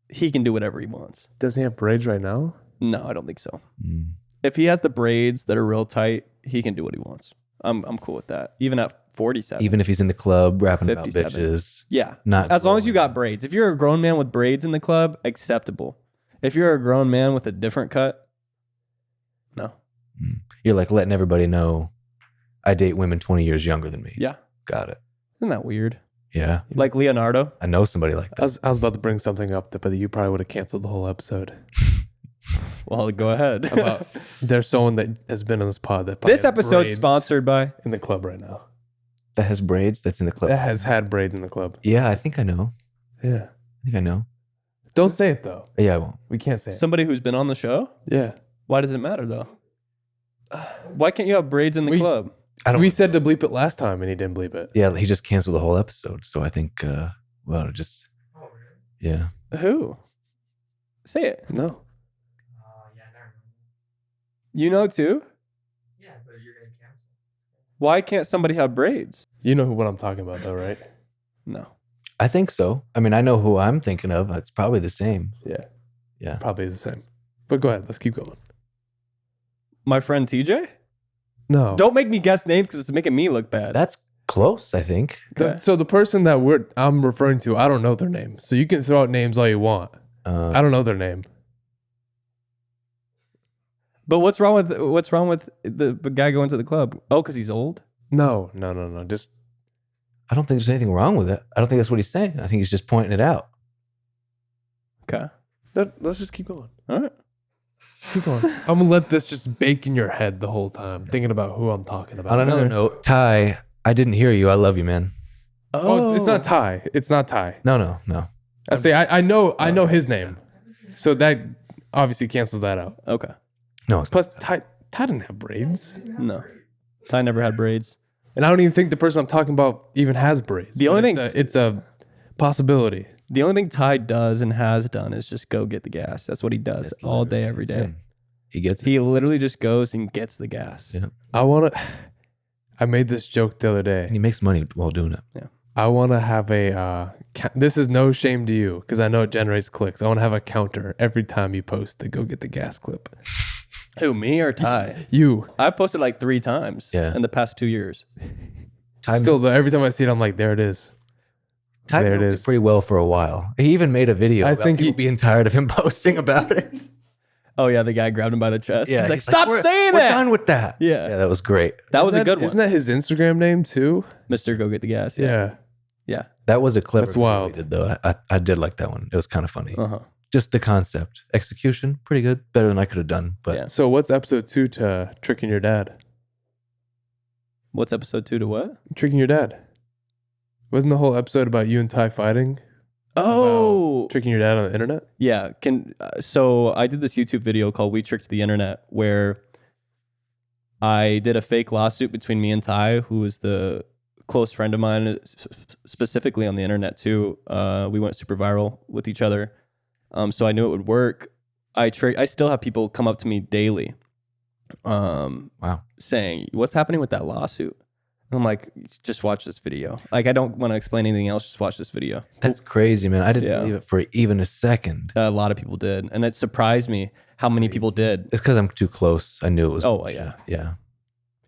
he can do whatever he wants. Doesn't he have braids right now? No, I don't think so. Mm. If he has the braids that are real tight, he can do what he wants. I'm cool with that. Even at 47. Even if he's in the club rapping about 57. bitches, Yeah. not As long as you growing. got braids. If you're a grown man with braids in the club, acceptable. If you're a grown man with a different cut, no. You're like letting everybody know I date women 20 years younger than me. Yeah. Got it. Isn't that weird? Yeah. Like Leonardo. I know somebody like that. I was about to bring something up, but you probably would have canceled the whole episode. Well, go ahead. About there's someone that has been on this pod that probably This has episode's braids sponsored by. in the club right now. That has braids that's in the club. That has had braids in the club. Yeah, I think I know. Yeah. I think I know. Don't say it though. Yeah, I won't. We can't say it. Somebody who's been on the show? Yeah. Why does it matter though? Why can't you have braids in the We- club? I don't. We said to bleep it last time and he didn't bleep it. Yeah, he just canceled the whole episode. So I think, well, just Oh, really? yeah. Who? Say it. No. Yeah, never mind. You know too? Yeah, but you're gonna cancel. Why can't somebody have braids? You know what I'm talking about though, right? No. I think so. I mean, I know who I'm thinking of. It's probably the same. Yeah. Yeah. Probably is the same. But go ahead. Let's keep going. My friend TJ? No. Don't make me guess names because it's making me look bad. That's close, I think. Okay. So the person that I'm referring to, I don't know their name. So you can throw out names all you want. I don't know their name. But what's wrong with the guy going to the club? Oh, because he's old? No. Just I don't think there's anything wrong with it. I don't think that's what he's saying. I think he's just pointing it out. Okay. let's just keep going. All right. Keep going. I'm gonna let this just bake in your head the whole time, thinking about who I'm talking about. On another note, Ty, I didn't hear you. I love you, man. Oh, it's not Ty. It's not Ty. No. I say I know his name, so that obviously cancels that out. Okay. No, it's Plus, Ty didn't have braids, No. Ty never had braids. and I don't even think the person I'm talking about even has braids. The But only it's a possibility. The only thing Ty does and has done is just go get the gas. That's what he does all day, every day. him. He gets it. He literally just goes and gets the gas. Yeah. I made this joke the other day. And he makes money while doing it. I want to have a, this is no shame to you because I know it generates clicks. I want to have a counter every time you post the go get the gas clip. Who, me or Ty? You. I've posted like 3 times in the past 2 years. Ty, Still, though, every time I see it, I'm like, there it is. Ty there it milked is. pretty well for a while. He even made a video I about think people being tired of him posting about it. Oh, yeah, the guy grabbed him by the chest. Yeah, he's like, he's stop "We're- saying we're that. done with that. Yeah. that was great. That was a good one. Isn't that his Instagram name too? Mr. Go Get the Gas. Yeah. Yeah. That was a clever. That's video wild. he did though. I did like that one. It was kind of funny. Uh-huh. Just the concept, execution, pretty good, better than I could have done. But Yeah. So what's episode 2 to tricking your dad? What's episode 2 to what? Tricking your dad. Wasn't the whole episode about you and Ty fighting? Oh, Tricking your dad on the internet? yeah. So I did this YouTube video called "We Tricked the Internet," where I did a fake lawsuit between me and Ty, who is the close friend of mine, specifically on the internet too. We went super viral with each other, so I knew it would work. I still have people come up to me daily, wow, saying, "What's happening with that lawsuit?" I'm like, "Just watch this video. Like, I don't want to explain anything else. Just watch this video." that's crazy, man. I didn't Yeah. believe it for even a second. A lot of people did, and it surprised me how many people did. It's because I'm too close. I knew it was. Oh, bullshit. yeah. yeah.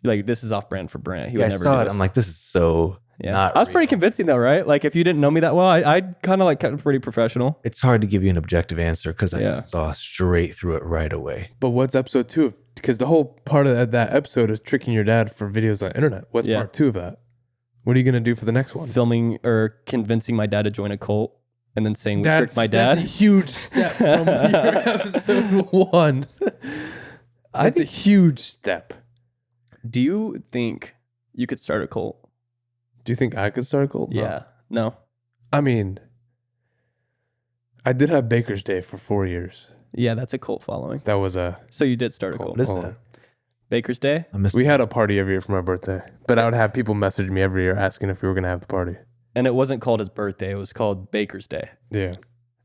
Like, this is off brand for Brant. He Yeah, would I never saw do it. this. I'm like, this is so Yeah. Not I was pretty real. convincing though, right? Like if you didn't know me that well, I kind of like kept it pretty professional. It's hard to give you an objective answer because I Yeah. just saw straight through it right away. But what's episode 2 of? Because the whole part of that episode is tricking your dad for videos on the internet. What's Yeah. part 2 of that? What are you gonna do for the next one? Filming or convincing my dad to join a cult and then saying we tricked my dad. That's a huge step from your episode 1. That's a huge step. Do you think you could start a cult? Do you think I could start a cult? No. Yeah. No. I mean, I did have Baker's Day for 4 years. Yeah, that's a cult following. That was a So you did start a cult. cult. What is Oh. that? Baker's Day? I missed We had a party every year for my birthday, but I would have people message me every year asking if we were going to have the party. And it wasn't called his birthday. It was called Baker's Day. Yeah.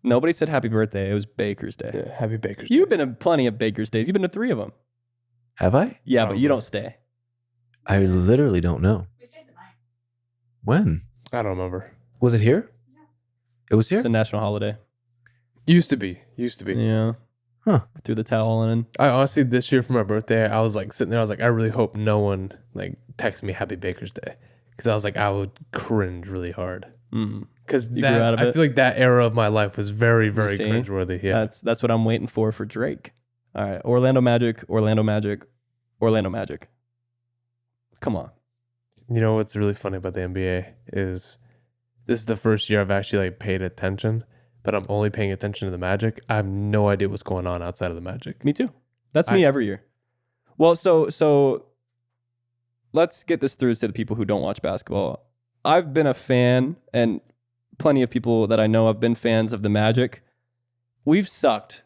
Nobody said happy birthday. It was Baker's Day. Yeah. Happy Baker's Day. You've been to plenty of Baker's Days. You've been to 3 of them. Have I? Yeah, but you Probably. don't stay. I literally don't know. We stayed the night. When? I don't remember. Was it here? It was here? It's a national holiday. Used to be. Yeah. Huh. Threw the towel in. I honestly, this year for my birthday, I was like sitting there. I was like, I really hope no one like texts me Happy Baker's Day, because I was like, I would cringe really hard. Mm. Because You grew out of I it? feel like that era of my life was very, very see? cringeworthy. Yeah. That's what I'm waiting for Drake. All right. Orlando Magic, Orlando Magic, Orlando Magic. Come on. You know what's really funny about the NBA is this is the first year I've actually like paid attention, but I'm only paying attention to the Magic. I have no idea what's going on outside of the Magic. Me too. That's me every year. Well, so let's get this through to the people who don't watch basketball. I've been a fan, and plenty of people that I know have been fans of the Magic. We've sucked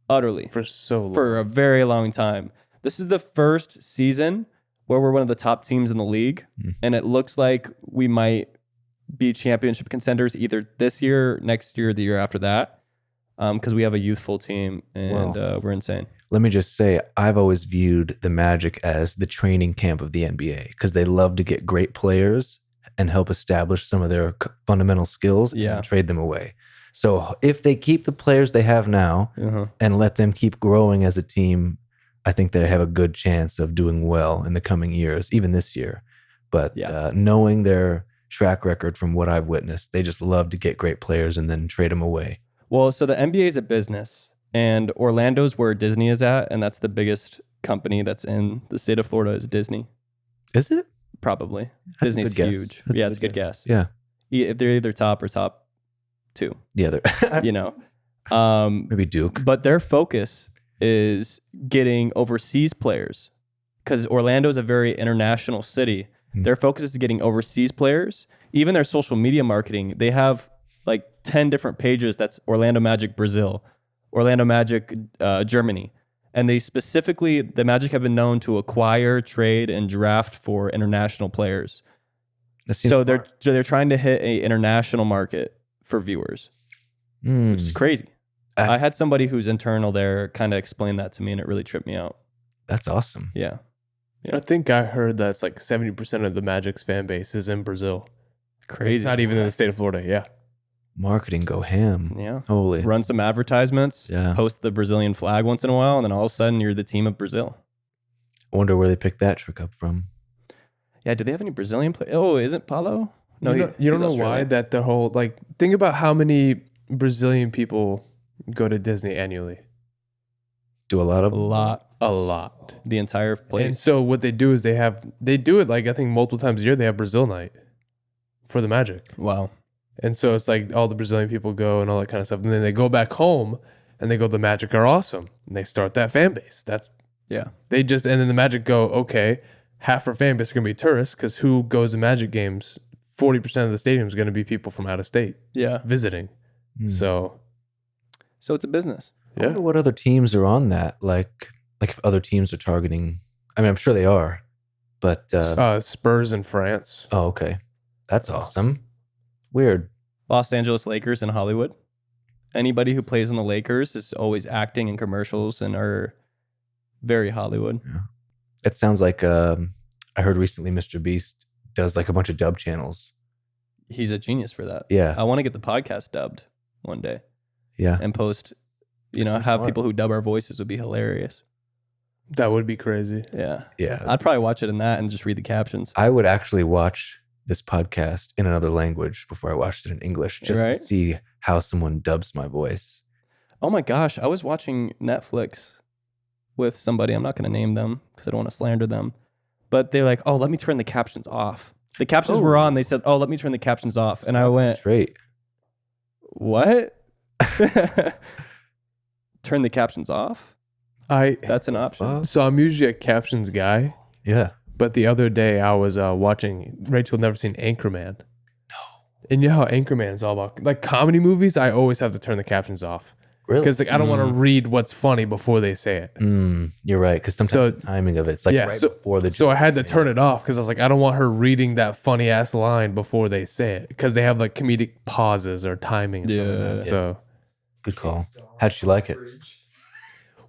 utterly For so long. for a very long time. This is the first season where we're one of the top teams in the league, and it looks like we might be championship contenders either this year, next year, or the year after that, because we have a youthful team and we're insane. Let me just say, I've always viewed the Magic as the training camp of the NBA because they love to get great players and help establish some of their fundamental skills and trade them away. So if they keep the players they have now and let them keep growing as a team, I think they have a good chance of doing well in the coming years, even this year. But knowing their track record from what I've witnessed, they just love to get great players and then trade them away. Well, so the NBA is a business, and Orlando's where Disney is at, and that's the biggest company that's in the state of Florida is Disney. Is it? Probably. That's a Disney's good guess. huge. That's Yeah, it's a good guess. Yeah. If they're either top or top 2, Yeah. you know. Maybe Duke. But their focus is getting overseas players because Orlando is a very international city. Their focus is getting overseas players. Even their social media marketing, they have like 10 different pages that's Orlando Magic Brazil, Orlando Magic Germany. And they specifically, the Magic have been known to acquire, trade, and draft for international players. So they're trying to hit a international market for viewers, which is crazy. I had somebody who's internal there kind of explain that to me, and it really tripped me out. That's awesome. Yeah. I think I heard that's like 70% of the Magic's fan base is in Brazil. Crazy. It's not even in the state of Florida. Yeah. Marketing go ham. Yeah. Holy. Run some advertisements, Yeah. post the Brazilian flag once in a while, and then all of a sudden you're the team of Brazil. I wonder where they picked that trick up from. Yeah. Do they have any Brazilian players? Oh, isn't Paulo? No, you don't he's know why Australian. that the whole like think about how many Brazilian people go to Disney annually. Do a lot of A lot. A lot. The entire And place. so what they do is they do it like I think multiple times a year. They have Brazil night for the Magic. Wow. And so it's like all the Brazilian people go and all that kind of stuff. And then they go back home and they go, the Magic are awesome. And they start that fan base. Yeah. And then the Magic go, okay, half our fan base is going to be tourists because who goes to Magic games? 40% of the stadium is going to be people from out of state Yeah. visiting. So, So it's a business. I wonder what other teams are on that. Like if other teams are targeting. I mean, I'm sure they are, but Spurs in France. oh, okay, that's awesome. Weird. Los Angeles Lakers in Hollywood. Anybody who plays in the Lakers is always acting in commercials and are very Hollywood. It sounds like I heard recently Mr. Beast does like a bunch of dub channels. He's a genius for that. Yeah, I want to get the podcast dubbed one day yeah. and post, That seems have smart. people who dub our voices would be hilarious. That would be crazy. Yeah. Yeah. I'd probably watch it in that and just read the captions. I would actually watch this podcast in another language before I watched it in English, just Right. to see how someone dubs my voice. Oh my gosh, I was watching Netflix with somebody. I'm not going to name them because I don't want to slander them. But they're like, oh, let me turn the captions off. The captions were on. They said, oh, let me turn the captions off. And I went, Straight. what? Turn the captions off? That's an option. So I'm usually a captions guy, Yeah. but the other day I was watching. Rachel had never seen Anchorman. No. And you know how Anchorman is all about, like comedy movies. I always have to turn the captions off Really? because like I don't want to read what's funny before they say it. You're right. Because sometimes So- the timing of it's like right before the. So I had to turn it off because I was like, I don't want her reading that funny ass line before they say it because they have like comedic pauses or timing. And stuff like that. Yeah. So, Good call. How'd she like it?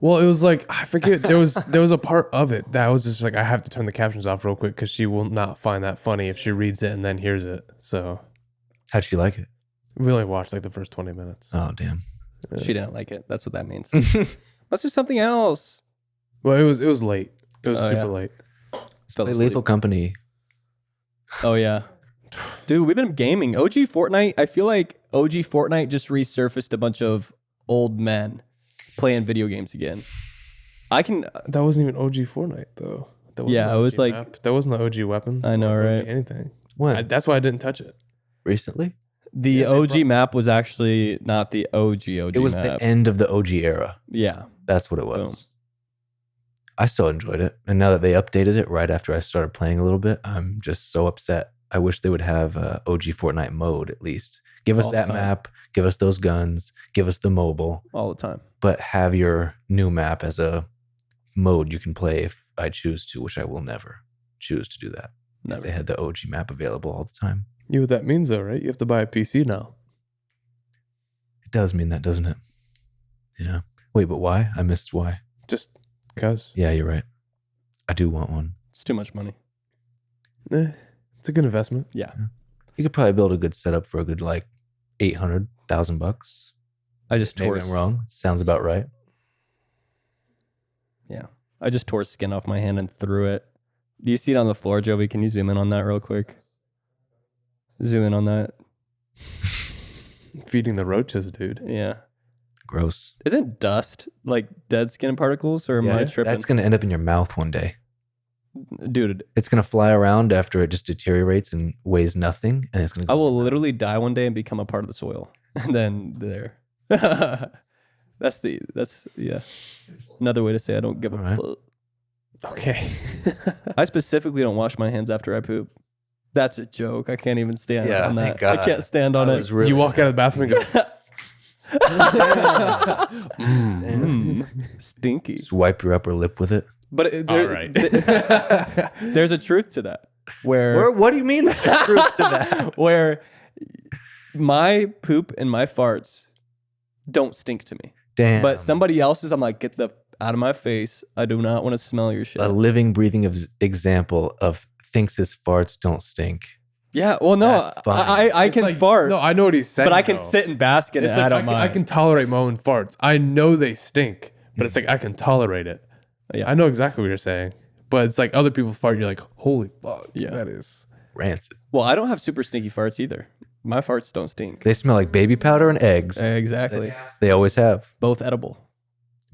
well, it was like I forget there was a part of it that I was just like I have to turn the captions off real quick because she will not find that funny if she reads it and then hears it. So How'd she like it? we only watched like the first 20 minutes. Oh, damn. She didn't like it. That's what that means. Let's do something else. Well, it was late. It was Oh, super yeah. late. Spell Play asleep. Lethal Company. Oh, yeah. Dude, we've been gaming. OG Fortnite, I feel like OG Fortnite just resurfaced a bunch of old men playing video games again. I can, That wasn't even OG Fortnite though. That wasn't Yeah, the it was OG like- map. That wasn't the OG weapons. I know, or OG right? anything. When? That's why I didn't touch it. Recently? the Yeah, they OG map was actually not the OG It was map. the end of the OG era. Yeah. That's what it was. I still enjoyed it. And now that they updated it right after I started playing a little bit, I'm just so upset. I wish they would have OG Fortnite mode at least. Give us All the that time. map, give us those guns, give us the mobile, All the time. but have your new map as a mode you can play if I choose to, which I will never choose to do that. If Never. they had the OG map available all the time. You know what that means though, right? You have to buy a PC now. It does mean that, doesn't it? Yeah. Wait, but why? I missed why. Just cause. Yeah, you're right. I do want one. It's too much money. It's a good investment. Yeah. You could probably build a good setup for a good like $800,000. I just tore Maybe I'm wrong. Sounds about right. Yeah. I just tore skin off my hand and threw it. Do you see it on the floor, Joey? Can you zoom in on that real quick? Zoom in on that. Feeding the roaches, dude. Yeah. Gross. Isn't dust like dead skin particles or am I tripping? That's going to end up in your mouth one day. Dude, It's going to fly around after it just deteriorates and weighs nothing. And it's going to I will literally die one day and become a part of the soil. And then there. that's another way to say I don't give a All right. fuck. Okay. I specifically don't wash my hands after I poop. That's a joke. I can't even stand Yeah, on thank that. I God. can't stand on I it. was really You walk out of the bathroom and go, Stinky. just wipe your upper lip with it. But all right. there's a truth to that. Where What do you mean there's truth to that? where my poop and my farts don't stink to me. Damn. But somebody else's, I'm like, get the out of my face. I do not want to smell your shit. a living, breathing example of thinks his farts don't stink. Yeah, well, no, That's fine. I It's can like- fart, No, I know what he's saying. but I can though. sit and bask in it. It's And like I don't mind. I can tolerate my own farts. I know they stink, but it's like I can tolerate it. Yeah. I know exactly what you're saying. But it's like other people fart, you're like, holy fuck. Yeah. That is. Rancid. Well, I don't have super stinky farts either. My farts don't stink. They smell like baby powder and eggs. Exactly. They always have. Both edible.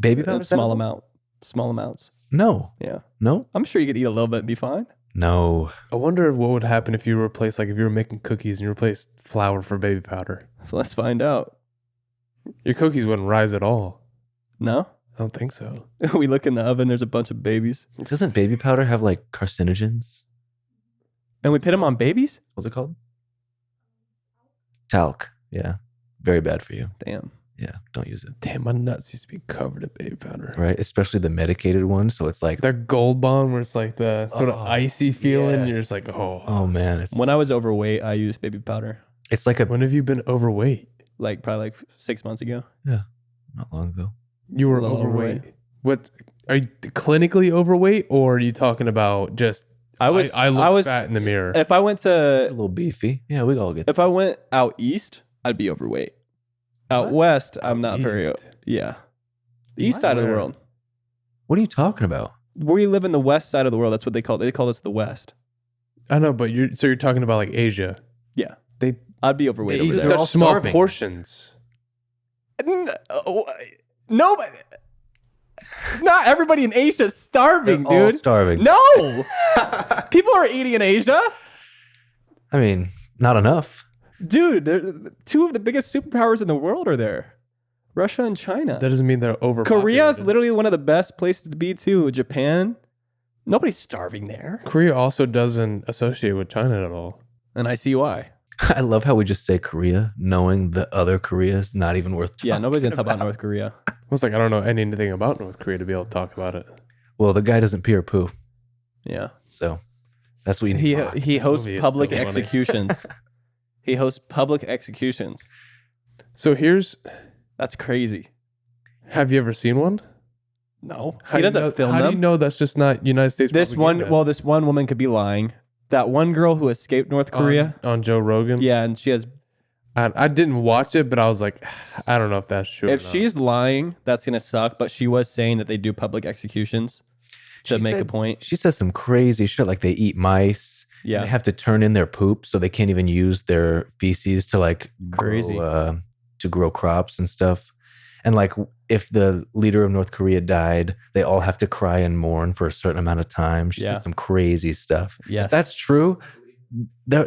Baby In powder? small amounts. No. Yeah. No. I'm sure you could eat a little bit and be fine. No. I wonder what would happen if you replace, like, if you were making cookies and you replaced flour for baby powder. Let's find out. Your cookies wouldn't rise at all. No? I don't think so. We look in the oven, there's a bunch of babies. Doesn't baby powder have like carcinogens? And we put them on babies? What's it called? Talc. Yeah. Very bad for you. Damn. Yeah. Don't use it. Damn, my nuts used to be covered in baby powder. Right. Especially the medicated one. So it's like, That Gold Bond where it's like the sort of Oh, icy feeling. yes. You're just like, oh. oh man, it's When I was overweight, I used baby powder. like a When have you been overweight? Like probably like 6 months ago. not long ago. You were A little overweight. overweight. What are you clinically overweight, or are you talking about just? I look fat in the mirror. If I went A to little beefy. Yeah, we all get. if I went out east, I'd be overweight. Out What? west, I'm not very East. yeah. The east What? side of the Where? world. What are you talking about? We live in the west side of the world. That's what they call us the west. I know, but you're talking about like Asia. Yeah. They I'd be overweight eat over such there. all small starving. portions. Nobody. Not everybody in Asia is starving, They're all dude. starving. No. People are eating in Asia. I mean, not enough. Dude, two of the biggest superpowers in the world are there. Russia and China. That doesn't mean they're overpopulated. Korea is literally one of the best places to be too. Japan. Nobody's starving there. Korea also doesn't associate with China at all. And I see why. I love how we just say Korea, knowing the other Korea is not even worth talking Yeah, nobody's going to talk about North Korea. I was like, I don't know anything about North Korea to be able to talk about it. Well, the guy doesn't pee or poo, Yeah. so that's what you need. He hosts movie is public so funny. executions. He hosts public executions. So That's crazy. have you ever seen one? No. How He do you doesn't know- film How them. do you know that's just not United States This propaganda? this one woman could be lying. That one girl who escaped North Korea. on Joe Rogan? Yeah, and she has. I didn't watch it, but I was like, I don't know if that's true. If or not. she's lying, that's gonna suck. But she was saying that they do public executions to She make a said- point. She says some crazy shit like they eat mice. Yeah. They have to turn in their poop so they can't even use their feces to like Crazy. to grow crops and stuff. And like if the leader of North Korea died, they all have to cry and mourn for a certain amount of time. She Yeah. said some crazy stuff. Yes. If that's true,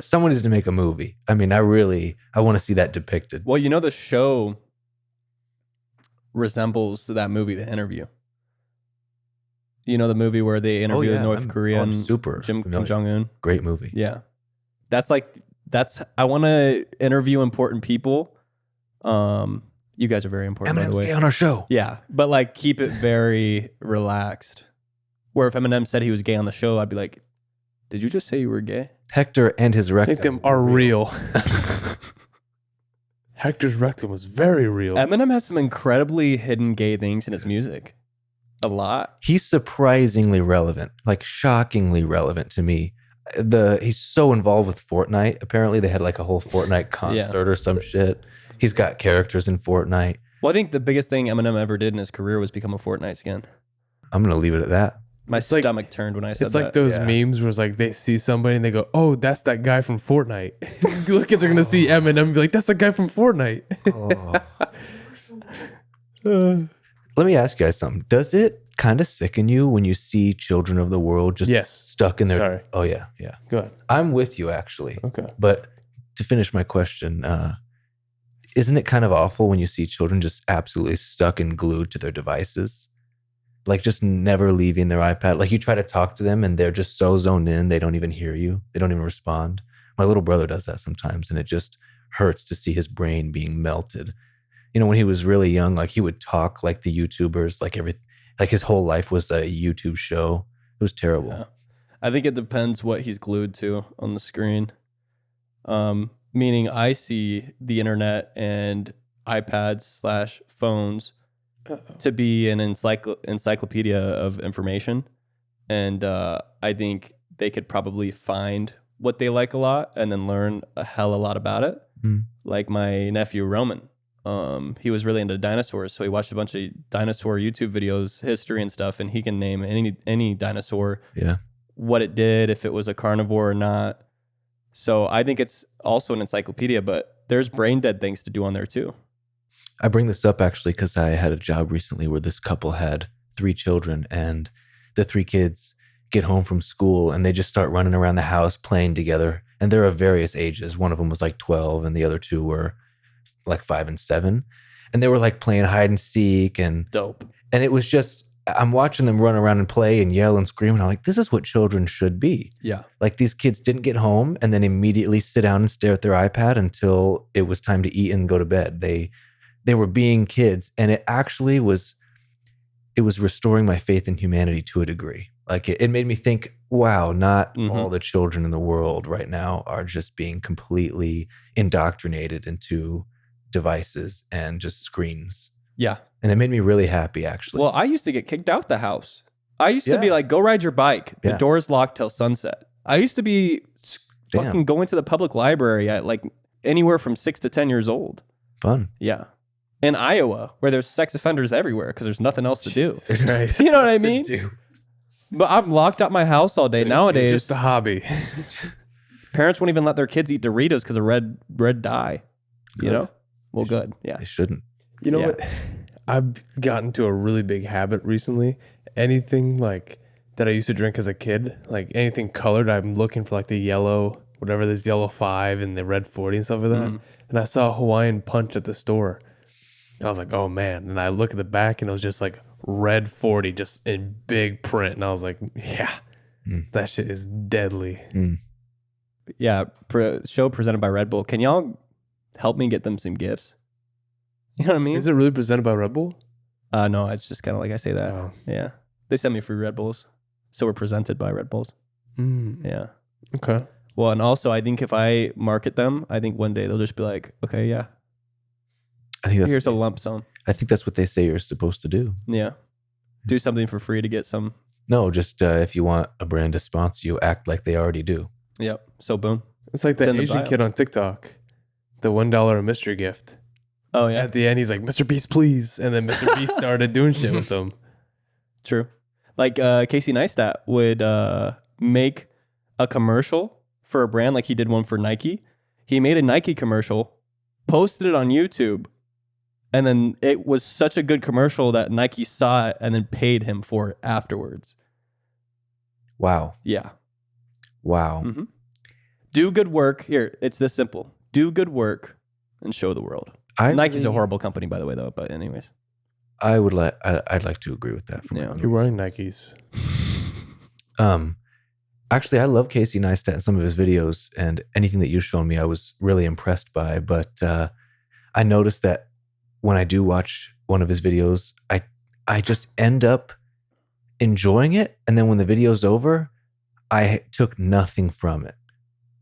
someone needs to make a movie. I mean, I want to see that depicted. Well, you know, the show resembles that movie, The Interview. You know, the movie where they interview the North Korean super Kim familiar. Jong-un. Great movie. Yeah. I want to interview important people. You guys are very important, by Eminem's the way. gay on our show. Yeah, but like keep it very relaxed. Where if Eminem said he was gay on the show, I'd be like, did you just say you were gay? Hector and his I rectum think them are real. Hector's rectum was very real. Eminem has some incredibly hidden gay things in his music. A lot. He's surprisingly relevant, like shockingly relevant to me. He's so involved with Fortnite. Apparently, they had like a whole Fortnite concert or some shit. He's got characters in Fortnite. Well, I think the biggest thing Eminem ever did in his career was become a Fortnite skin. I'm gonna leave it at that. My It's like- stomach turned when I said It's like that. those Yeah. memes where it's like they see somebody and they go, "Oh, that's that guy from Fortnite." Little kids are gonna see Eminem and be like, "That's the guy from Fortnite." Let me ask you guys something. Does it kind of sicken you when you see children of the world just Yes. stuck in their? Sorry. Oh yeah. Go ahead. I'm with you actually. Okay. But to finish my question, isn't it kind of awful when you see children just absolutely stuck and glued to their devices? Like just never leaving their iPad. Like you try to talk to them and they're just so zoned in, they don't even hear you. They don't even respond. My little brother does that sometimes and it just hurts to see his brain being melted. You know, when he was really young, like he would talk like the YouTubers, like his whole life was a YouTube show. It was terrible. Yeah. I think it depends what he's glued to on the screen. Meaning I see the internet and iPads / phones to be an encyclopedia of information. And I think they could probably find what they like a lot and then learn a hell of a lot about it. Mm. Like my nephew Roman. He was really into dinosaurs, so he watched a bunch of dinosaur YouTube videos, history and stuff, and he can name any dinosaur, Yeah. what it did, if it was a carnivore or not. So I think it's also an encyclopedia, but there's brain dead things to do on there too. I bring this up actually because I had a job recently where this couple had 3 children and the 3 kids get home from school and they just start running around the house playing together. And they're of various ages. One of them was like 12 and the other 2 were like 5 and 7. And they were like playing hide and seek and Dope. it was just, I'm watching them run around and play and yell and scream. And I'm like, this is what children should be. Yeah. Like these kids didn't get home and then immediately sit down and stare at their iPad until it was time to eat and go to bed. They were being kids, and it was restoring my faith in humanity to a degree. Like it made me think, wow, not all the children in the world right now are just being completely indoctrinated into devices and just screens. Yeah. And it made me really happy, actually. Well, I used to get kicked out the house. I used to be like, go ride your bike. The Yeah. door's locked till sunset. I used to be Damn. fucking going to the public library at like anywhere from 6 to 10 years old. Fun. Yeah. In Iowa, where there's sex offenders everywhere because there's nothing else to do. Jesus Christ. You know what I mean? But I'm locked out my house all day. Nowadays, Just a hobby. parents won't even let their kids eat Doritos because of red dye. You Good. know? Well, good. Yeah. They shouldn't. You know Yeah. what? I've gotten to a really big habit recently. Anything like that I used to drink as a kid, like anything colored, I'm looking for like the yellow, whatever this yellow 5 and the red 40 and stuff like that. And I saw Hawaiian Punch at the store. I was like, oh man. And I look at the back and it was just like red 40 just in big print. And I was like, yeah, that shit is deadly. Yeah. Show presented by Red Bull. Can y'all help me get them some gifts? You know what I mean? Is it really presented by Red Bull? No, it's just kind of like I say that. Oh. Yeah. They sent me free Red Bulls. So we're presented by Red Bulls. Yeah. Okay. Well, and also I think if I market them, I think one day they'll just be like, okay, yeah, I think here's a what lump sum. I think that's what they say you're supposed to do. Yeah. Do something for free to get some. No, just if you want a brand to sponsor you, act like they already do. Yep. So boom. It's like It's that in the Asian bio. kid on TikTok, the $1 mystery gift. Oh, yeah. At the end, he's like, Mr. Beast, please. And then Mr. Beast started doing shit with them. True. Like Casey Neistat would make a commercial for a brand, like he did one for Nike. He made a Nike commercial, posted it on YouTube, and then it was such a good commercial that Nike saw it and then paid him for it afterwards. Wow. Yeah. Wow. Mm-hmm. Do good work. Here, it's this simple. Do good work and show the world. Nike's a horrible company, by the way, though. But anyways. I'd like to agree with that. For my Yeah. own You're wearing reasons. Nikes. Actually, I love Casey Neistat and some of his videos, and anything that you've shown me, I was really impressed by. But I noticed that when I do watch one of his videos, I just end up enjoying it, and then when the video's over, I took nothing from it.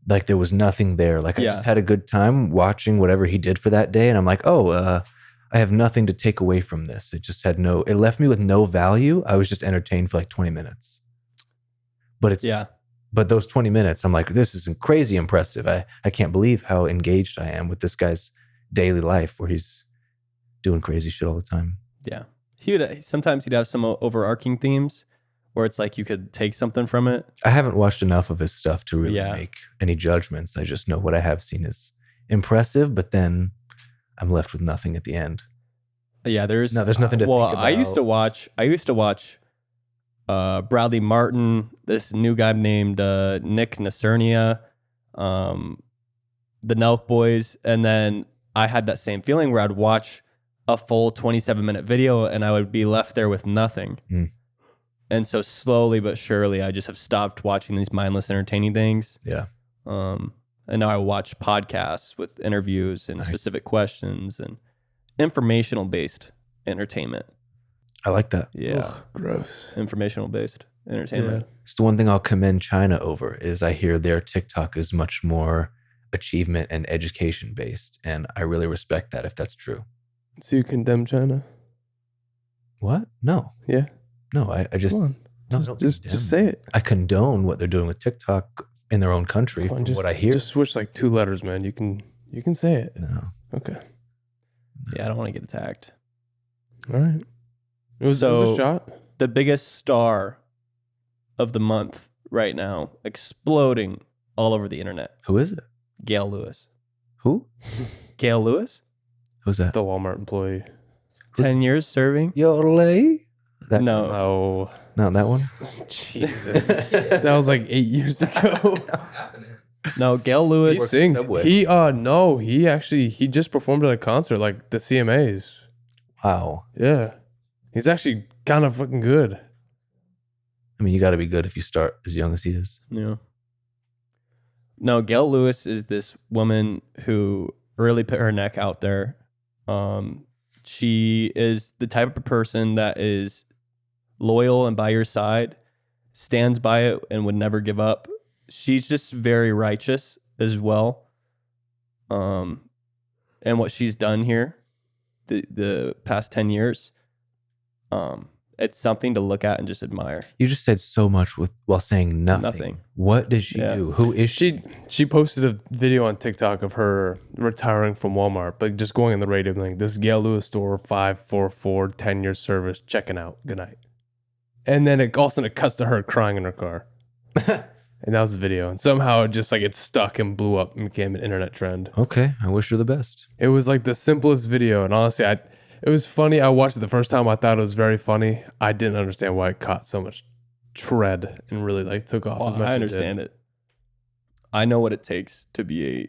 Like there was nothing there. Like I just had a good time watching whatever he did for that day, and I'm like, I have nothing to take away from this. It just had it left me with no value. I was just entertained for like 20 minutes. But but those 20 minutes, I'm like, this is crazy impressive. I can't believe how engaged I am with this guy's daily life where he's doing crazy shit all the time. Yeah. Sometimes he'd have some overarching themes where it's like you could take something from it. I haven't watched enough of his stuff to really Yeah. make any judgments. I just know what I have seen is impressive, but then I'm left with nothing at the end. Yeah, there's nothing to think about. I used to watch Bradley Martin, this new guy named Nick Nacernia, the Nelk Boys, and then I had that same feeling where I'd watch a full 27-minute video and I would be left there with nothing. And so slowly but surely, I just have stopped watching these mindless entertaining things. Yeah. And now I watch podcasts with interviews and specific questions and informational based entertainment. I like that. Yeah. Ugh, gross. Informational based entertainment. It's the one thing I'll commend China over is I hear their TikTok is much more achievement and education based. And I really respect that if that's true. So you condemn China? What? No. Yeah. No, I just Come on. no, I don't Just condemn. say it. I condone what they're doing with TikTok in their own country Come on, from just, what I hear. Just switch like 2 letters, man. You can say it. No. Okay. Yeah, I don't want to get attacked. All right. It was a shot. The biggest star of the month right now, exploding all over the internet. Who is it? Gail Lewis. Who? Gail Lewis? Who's that? The Walmart employee. 10 years serving? Yodel. That, No. Oh, Not that one? Jesus. That was like 8 years ago. No, Gail He Lewis. sings. Subway. He just performed at a concert, like the CMAs. Wow. Yeah. He's actually kind of fucking good. I mean, you got to be good if you start as young as he is. Yeah. No, Gail Lewis is this woman who really put her neck out there. She is the type of person that is loyal and by your side, stands by it and would never give up. She's just very righteous as well. And what she's done here the past 10 years, it's something to look at and just admire. You just said so much while saying nothing. Nothing. What did she Yeah. do? Who is she? She posted a video on TikTok of her retiring from Walmart, but just going on the radio like, this is Gail Lewis store, 544, 10-year service, checking out. Good night. And then all of a sudden it cuts to her crying in her car. And that was the video. And somehow it just like it stuck and blew up and became an internet trend. Okay, I wish her the best. It was like the simplest video. And honestly, it was funny. I watched it the first time. I thought it was very funny. I didn't understand why it caught so much tread and really like took off as much I as understand it. I know what it takes to be a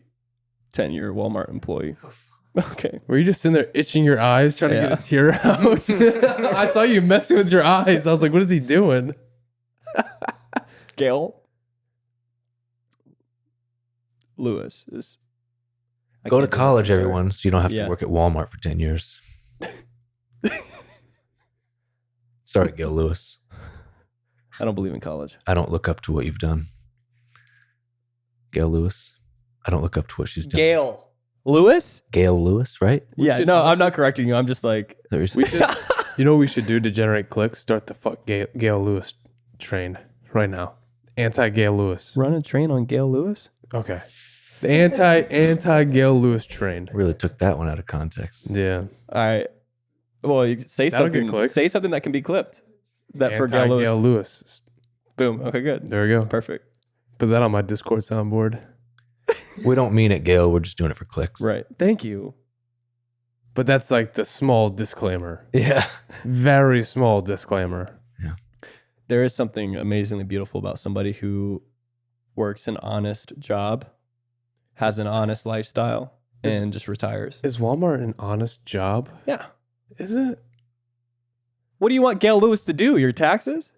10-year Walmart employee. Okay. Were you just sitting there itching your eyes trying to get a tear out? I saw you messing with your eyes. I was like, what is he doing? Gail Lewis is... Go to college, everyone, so you don't have to work at Walmart for 10 years. Sorry, Gail Lewis. I don't believe in college. I don't look up to what you've done. Gail Lewis. I don't look up to what she's done. Gail Lewis? Gail Lewis, right? I'm not correcting you. I'm just like... You know what we should do to generate clicks? Start the fuck Gail Lewis train right now. Anti-Gail Lewis. Run a train on Gail Lewis? Okay. The anti-Gail Lewis train. Really took that one out of context. Yeah. All right. Well, you say That'll get something. clicks. Say something that can be clipped. That for Gail Anti-Gail Lewis. Lewis. Boom. Okay, good. There we go. Perfect. Put that on my Discord soundboard. We don't mean it, Gail. We're just doing it for clicks. Right. Thank you. But that's like the small disclaimer. Yeah. Very small disclaimer. There is something amazingly beautiful about somebody who works an honest job, has an honest lifestyle, and just retires. Is Walmart an honest job? Yeah. Is it? What do you want Gail Lewis to do? Your taxes?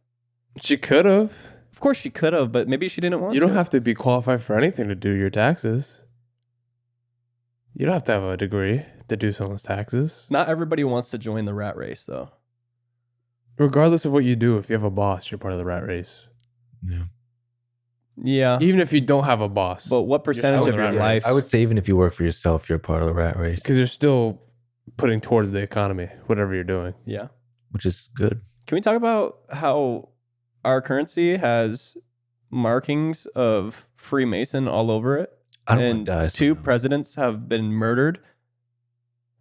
She could have. Of course she could have, but maybe she didn't want to. You don't have to be qualified for anything to do your taxes. You don't have to have a degree to do someone's taxes. Not everybody wants to join the rat race, though. Regardless of what you do, if you have a boss, you're part of the rat race. Yeah. Yeah. Even if you don't have a boss. But what percentage still of in the your rat race. life? I would say even if you work for yourself, you're a part of the rat race. Because you're still putting towards the economy, whatever you're doing. Yeah. Which is good. Can we talk about how our currency has markings of Freemason all over it? I don't and want to die. two presidents have been murdered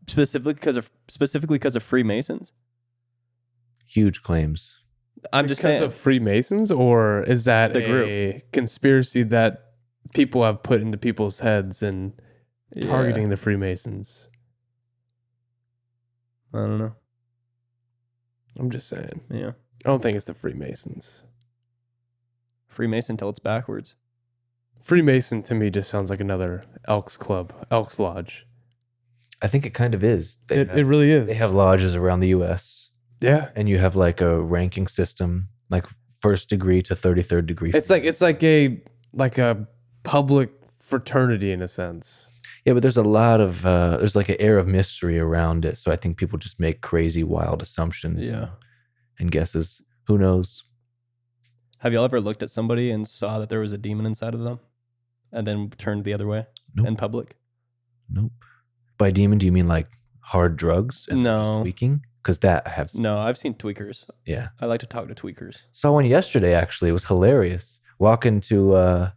specifically because of Freemasons. Huge claims. I'm just Because saying. of Freemasons, or is that The group. a conspiracy that people have put into people's heads and targeting the Freemasons? I don't know. I'm just saying. Yeah. I don't think it's the Freemasons. Freemason till it's backwards. Freemason to me just sounds like another Elks Club, Elks Lodge. I think it kind of is. It really is. They have lodges around the U.S. Yeah. And you have like a ranking system, like first degree to 33rd degree. It's like a public fraternity in a sense. Yeah, but there's a lot of there's like an air of mystery around it. So I think people just make crazy, wild assumptions. Yeah. And guesses. Who knows? Have y'all ever looked at somebody and saw that there was a demon inside of them and then turned the other way Nope. in public? Nope. By demon, do you mean like hard drugs and No. just tweaking? Because that I have. No, I've seen tweakers. Yeah. I like to talk to tweakers. Saw one yesterday. Actually, it was hilarious. Walking into the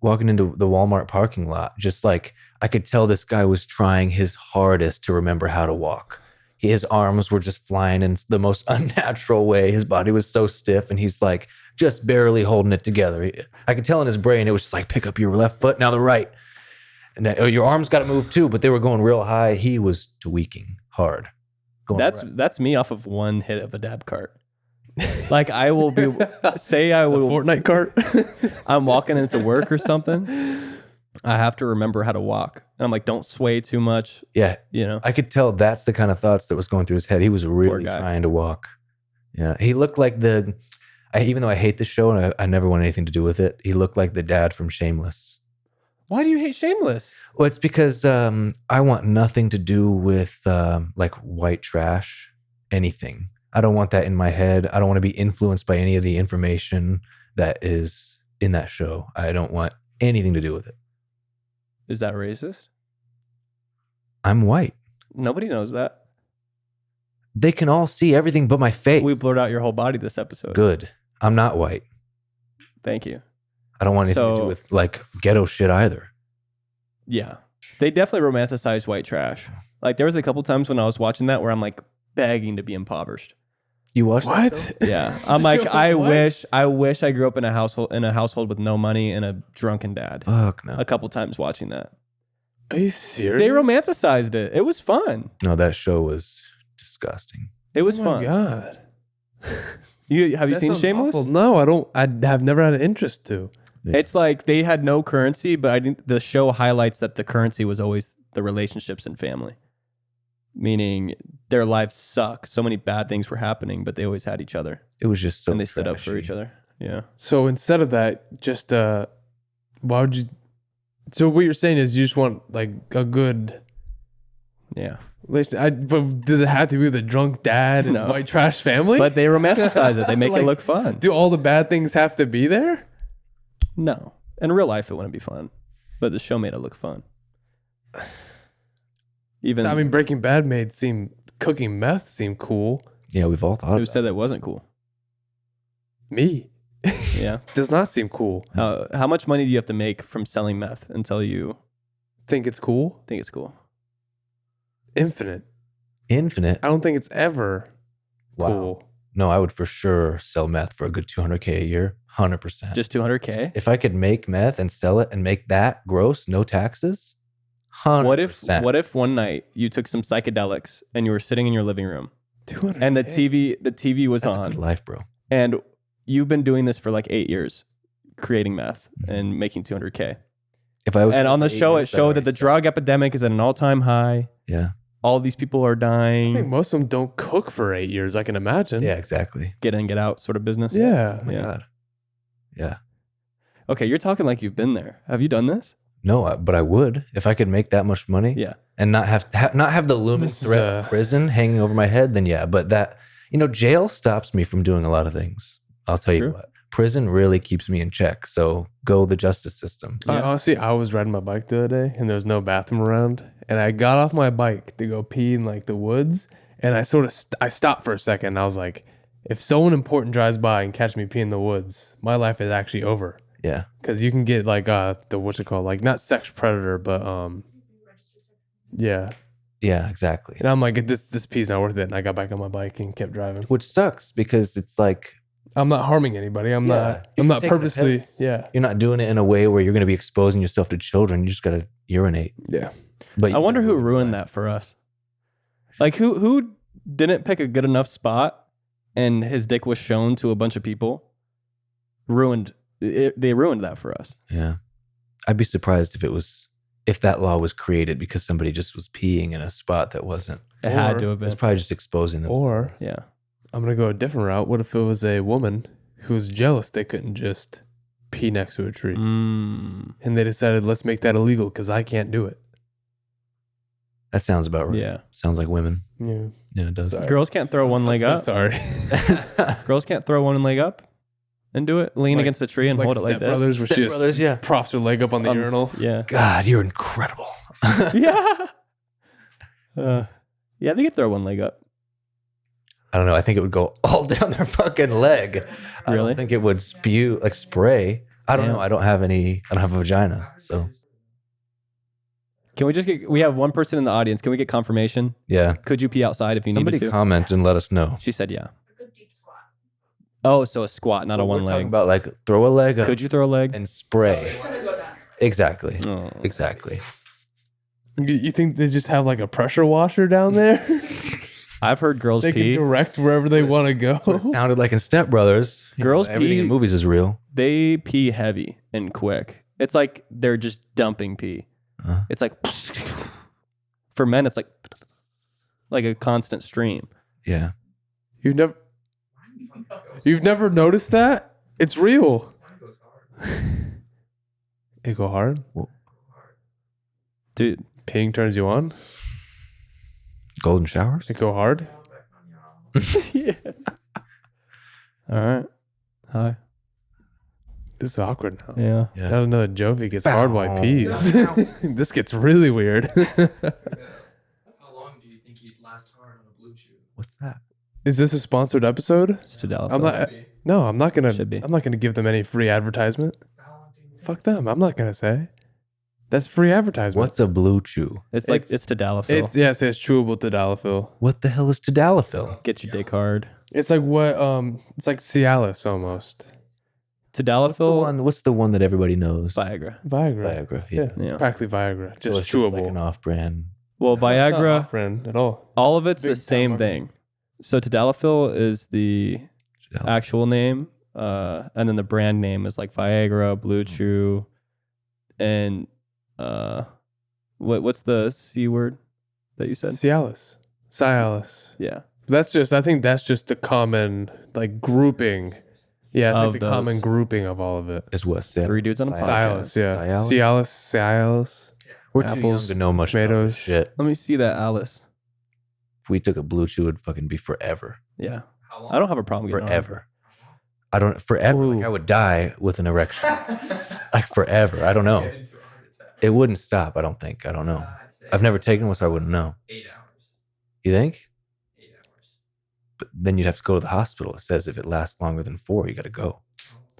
Walmart parking lot, just like I could tell this guy was trying his hardest to remember how to walk. His arms were just flying in the most unnatural way. His body was so stiff, and he's like just barely holding it together. I could tell in his brain it was just like, pick up your left foot, now the right, and then, your arms got to move too. But they were going real high. He was tweaking hard. Going right. That's me off of one hit of a dab cart. Like I will be say I will Fortnite cart. I'm walking into work or something. I have to remember how to walk. And I'm like, don't sway too much. Yeah. You know? I could tell that's the kind of thoughts that was going through his head. He was really guy. trying to walk. Yeah. He looked like even though I hate the show and I never want anything to do with it, he looked like the dad from Shameless. Why do you hate Shameless? Well, it's because I want nothing to do with like white trash, anything. I don't want that in my head. I don't want to be influenced by any of the information that is in that show. I don't want anything to do with it. Is that racist? I'm white. Nobody knows that. They can all see everything but my face. We blurred out your whole body this episode. Good. I'm not white. Thank you. I don't want anything to do with like ghetto shit either. Yeah. They definitely romanticize white trash. Like there was a couple times when I was watching that where I'm like begging to be impoverished. You watched that What? show? Yeah, I'm like, I What? wish I grew up in a household with no money and a drunken dad. Fuck no. A couple times watching that, Are you serious? they romanticized it. It was fun. No, that show was disgusting. It was Oh my fun. God. Have you That seen sounds Shameless? awful. No, I don't. I have never had an interest to. It's like they had no currency, but I think the show highlights that the currency was always the relationships and family. Meaning their lives suck. So many bad things were happening, but they always had each other. It was just so and they stood up for trashy. each other. Yeah. So instead of that, just why would you? So what you're saying is you just want like a good. Yeah. But does it have to be with a drunk dad and No. white trash family? But they romanticize it. They make Like, it look fun. do all the bad things have to be there? No. In real life, it wouldn't be fun. But the show made it look fun. Even I mean, Breaking Bad made cooking meth seem cool. Yeah, we've all thought who about said that wasn't cool? Me Yeah. does not seem cool. How much money do you have to make from selling meth until you Think it's cool? think it's cool? Infinite. Infinite. I don't think it's ever Wow. cool. No, I would for sure sell meth for a good $200K a year. 100%. Just 200K? If I could make meth and sell it and make that gross, no taxes, 100%. What if one night you took some psychedelics and you were sitting in your living room 200. and the TV was That's a on good life, bro. and you've been doing this for like 8 years, creating meth and making 200K. If I was And on the 8 show, it years, I'd showed that already the drug epidemic is at an all-time high. Yeah. All these people are I think dying. most of them don't cook for 8 years. I can imagine. Yeah, exactly. Get in, get out sort of business. Yeah. Oh my Yeah. God. Yeah. Okay, you're talking like you've been there. Have you done this? No, but I would if I could make that much money. Yeah. And not have the looming This is, threat of prison hanging over my head. Then yeah, but that jail stops me from doing a lot of things. I'll tell True. you what. Prison really keeps me in check. So go the justice system. Honestly, I was riding my bike the other day and there was no bathroom around. And I got off my bike to go pee in like the woods. And I sort of I stopped for a second. And I was like, if someone important drives by and catch me pee in the woods, my life is actually over. Yeah. Because you can get like what's it called? Like not sex predator, but yeah. Yeah, exactly. And I'm like, this pee's not worth it. And I got back on my bike and kept driving. Which sucks because it's like I'm not harming anybody. I'm Yeah, not. you're I'm just not taking a purposely. piss. Yeah. you're not doing it in a way where you're going to be exposing yourself to children. You just got to urinate. Yeah. But I wonder who ruined that for us. Like who didn't pick a good enough spot and his dick was shown to a bunch of people? They ruined that for us. Yeah. I'd be surprised if that law was created because somebody just was peeing in a spot that wasn't. It had Or- to have It's been. probably just exposing themselves. Or Yeah. I'm gonna go a different route. What if it was a woman who was jealous they couldn't just pee next to a tree, Mm, and they decided let's make that illegal because I can't do it. That sounds about right. yeah. Sounds like women. Yeah. Yeah, it does. Sorry. Girls can't throw one leg I'm up. so sorry. Girls can't throw one leg up and do it. Lean Like- against a tree and like hold it like Step Brothers, this. where she just Brothers, yeah. props her leg up on the urinal. Yeah. God, you're incredible. Yeah. Yeah, they could throw one leg up. I don't know. I think it would go all down their fucking leg. I Really? don't think it would spray. I don't Damn. know. I don't have a vagina. So Can we just we have one person in the audience. Can we get confirmation? yeah. Could you pee outside if you Somebody needed to? comment and let us know. She said yeah. Oh, so a squat, not a one We're talking leg. about like throw a leg up Could you throw a leg? and spray. Exactly. Oh. Exactly. You think they just have like a pressure washer down there? I've heard girls They pee. can direct wherever they want to go. It sounded like in Step Brothers. You Girls know, everything pee- in movies is real. They pee heavy and quick. It's like they're just dumping pee. Uh. It's like for men, it's like a constant stream. Yeah. You've never noticed that? It's real. It go hard. Dude, Peeing turns you on. Golden showers. It go hard. yeah. All right. Hi. This is awkward now. Yeah. Yeah. Not another Jovi gets hard while he pees. This gets really weird. How long do you think you'd last hard on a blue chew? What's that? Is this a sponsored episode? It's to Dallas. I'm not. No, I'm not gonna. Should be. I'm not gonna give them any free advertisement. How long do you think? Fuck them. I'm not gonna say. That's free advertisement. What's a blue chew? It's like It's- it's to Dallas. It's yes, it's chewable tadalafil. What the hell is tadalafil? Get your dick hard. It's like what? It's like Cialis almost. Tadalafil, What's the one that everybody knows? Viagra. Viagra. Viagra. Yeah, Yeah. it's practically Viagra. So Just it's chewable. like an off-brand. Well, Viagra, friend at all. all of it's the Big same time thing. So Tadalafil is the actual name, and then the brand name is like Viagra, Blue Chew, and what's the C word that you said? Cialis. Yeah, I think that's just the common like grouping. Yeah, it's like Of the those. common grouping of all of it. Is what? Yeah. three dudes on a podcast. Cialis, yeah. Cialis? Cialis. We're too Apples, young to know much about tomatoes. this shit. Let me see that, Alice. If we took a Blue Chew, it'd fucking be forever. Yeah, How long? I don't have a problem getting on it. Forever. I don't forever. Like Ooh. I would die with an erection. Like forever. I don't know. Get into a heart attack. It wouldn't stop. I don't think. I don't know. I'd say I've never taken one, so I wouldn't know. 8 hours. You think? 8 hours. But then you'd have to go to the hospital. It says if it lasts longer than 4, you got to go.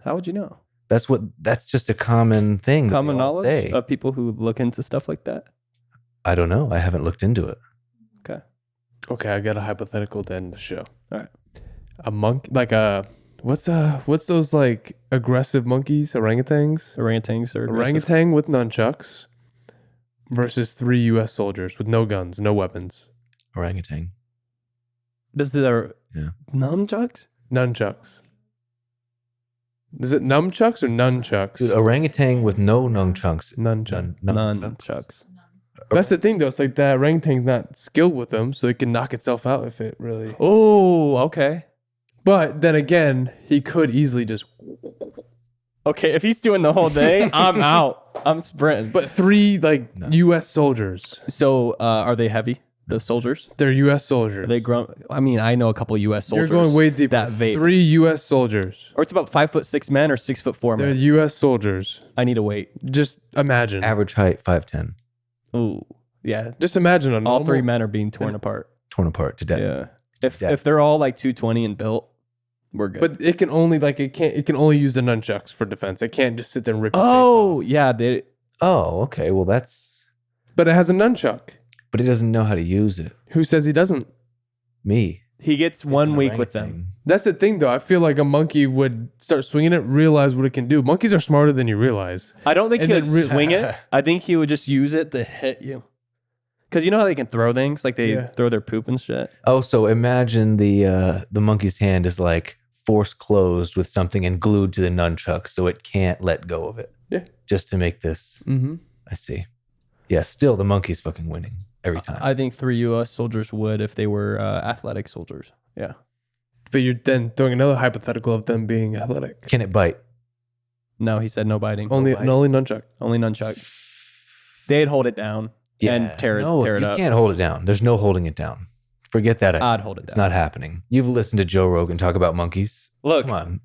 How would you know? That's just a common thing. that Common they all knowledge say. of people who look into stuff like that. I don't know. I haven't looked into it. Okay. Okay, I got a hypothetical to end the show. All right. A monkey, like a what's those like aggressive monkeys, orangutans? Orangutans are aggressive. Orangutan with nunchucks versus 3 U.S. soldiers with no guns, no weapons, Orangutan. Does the Yeah. nunchucks? nunchucks. Is it nunchucks or nunchucks? Dude, orangutan with no nunchucks. Nunchuck. Nunchucks. That's the thing though. It's like that orangutan's not skilled with them, so it can knock itself out if it really. Oh, okay. But then again, he could easily just. Okay, if he's doing the whole day, I'm out. I'm sprinting. But 3 like No. U.S. soldiers. So, are they heavy? The soldiers? They're U.S. soldiers. Are they grown? I mean, I know a couple U.S. You're soldiers. going way deep. That vape. 3 U.S. soldiers. Or it's about 5'6" men or 6'4" They're men. U.S. soldiers. I need to wait. Just imagine. Average height 5'10", Ooh, yeah. Just imagine All 3 men are being torn apart. torn apart to death. Yeah. If Death. if they're all like 220 and built, we're good. But it can only it can only use the nunchucks for defense. It can't just sit there and rip. Your face oh off. yeah, they. Oh, okay. Well, that's. But it has a nunchuck. But he doesn't know how to use it. Who says he doesn't? Me. He gets It's 1 an week with them. orangutan. That's the thing, though. I feel like a monkey would start swinging it, realize what it can do. Monkeys are smarter than you realize. I don't think And he would then re- swing it. I think he would just use it to hit you. Because you know how they can throw things, like they Yeah. throw their poop and shit. Oh, so imagine the monkey's hand is like force closed with something and glued to the nunchuck, so it can't let go of it. Yeah. Just to make this. Mm-hmm. I see. Yeah. Still, the monkey's fucking winning every time. I think 3 U.S. soldiers would if they were athletic soldiers. Yeah. But you're then throwing another hypothetical of them being athletic. Can it bite? No, he said no biting. Only nunchuck. Only nunchuck. They'd hold it down and tear it You up. can't hold it down. There's no holding it down. Forget that. I'd hold it It's down. not happening. You've listened to Joe Rogan talk about monkeys. Look, Come on.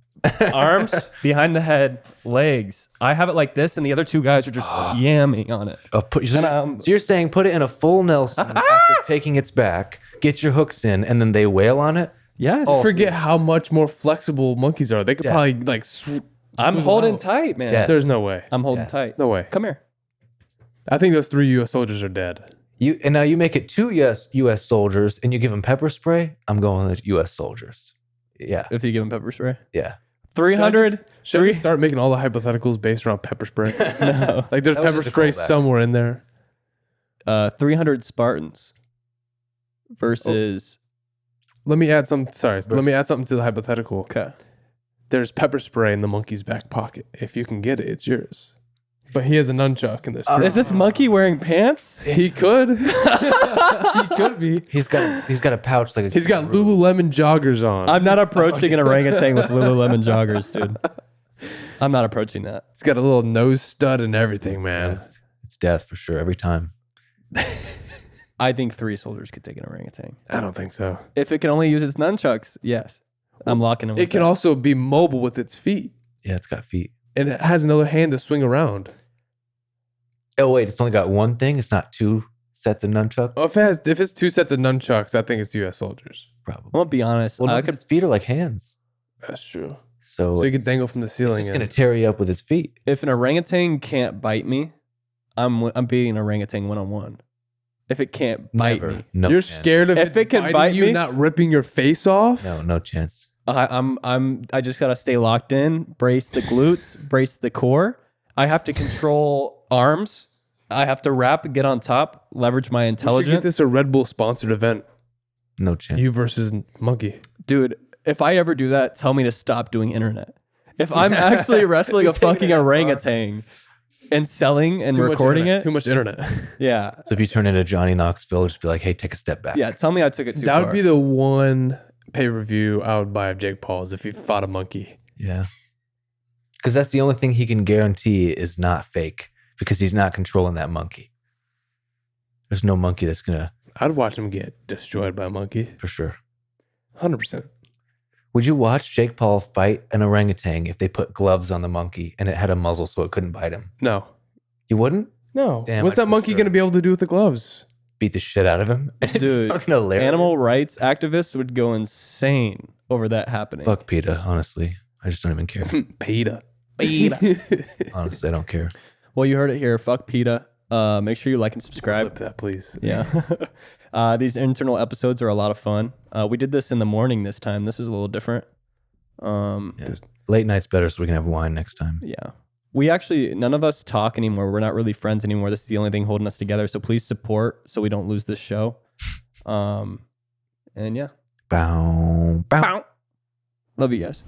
arms behind the head, legs. I have it like this, and the other 2 guys are just yamming on it. Oh, so, And, so you're saying put it in a full Nelson after taking its back, get your hooks in, and then they wail on it? Yes. Forget how much more flexible monkeys are. They could Dead. probably like. I'm smooth holding out. tight, man. Dead. There's no way. I'm holding Dead. tight. No way. Come here. I think those 3 U.S. soldiers are dead. And now you make it 2 U.S. soldiers, and you give them pepper spray. I'm going with U.S. soldiers. Yeah, If you give him pepper spray. yeah. 300. Should we start making all the hypotheticals based around pepper spray? No. Like there's That was pepper just a spray callback. somewhere in there. 300 Spartans versus. Let me add some. Sorry, let me add something to the hypothetical. Okay. There's pepper spray in the monkey's back pocket. If you can get it, it's yours. But he has a nunchuck in this. Is this monkey wearing pants? He could. He could be. He's got a pouch like a He's got Lululemon joggers on. I'm not approaching an orangutan with Lululemon joggers, dude. I'm not approaching that. He's got a little nose stud and everything, It's man. death. It's death for sure every time. I think 3 soldiers could take an orangutan. I don't think so. If it can only use its nunchucks, yes. I'm locking him with It can that. also be mobile with its feet, Yeah, it's got feet. and it has another hand to swing around. Oh wait, it's only got one thing. It's not 2 sets of nunchucks. Well, if it's 2 sets of nunchucks, I think it's U.S. soldiers. Probably. I'm gonna be honest. Well, I no, could. its feet are like hands, That's true. so, So you can it's dangle from the ceiling. just gonna tear you up with his feet. If an orangutan can't bite me, I'm beating an orangutan 1-on-1. if it can't bite Never. me. No You're chance. scared of If it it can biting bite you, me- not ripping your face off. No chance. I just gotta stay locked in, brace the glutes, brace the core. I have to control arms. I have to wrap, get on top, leverage my We should get intelligence. this a Red Bull sponsored event. No chance. You versus monkey. Dude, if I ever do that, tell me to stop doing internet. If I'm actually wrestling a fucking orangutan and selling and Too much recording internet. it, Too much internet. yeah. So if you turn into Johnny Knoxville, just be like, hey, take a step back. Yeah, tell me I took it too That far. would be the one pay-per-view I would buy of Jake Paul's if he fought a monkey. Yeah. Because that's the only thing he can guarantee is not fake because he's not controlling that monkey. There's no monkey that's going to, I'd watch him get destroyed by a monkey. for sure. 100%. Would you watch Jake Paul fight an orangutan if they put gloves on the monkey and it had a muzzle so it couldn't bite him? No. You wouldn't? No. Damn, What's I'd that for monkey sure. going to be able to do with the gloves? Beat the shit out of him? Dude, Fucking hilarious. animal rights activists would go insane over that happening. Fuck PETA, honestly. I just don't even care. PETA. Honestly, I don't care. Well, you heard it here. Fuck PETA. Make sure you like and subscribe. Clip that, please. Yeah. These internal episodes are a lot of fun. We did this in the morning this time. This was a little different. Yeah. Late night's better so we can have wine next time. Yeah. We actually, none of us talk anymore. We're not really friends anymore. This is the only thing holding us together. So please support so we don't lose this show. And yeah. Bow, bow. Love you guys.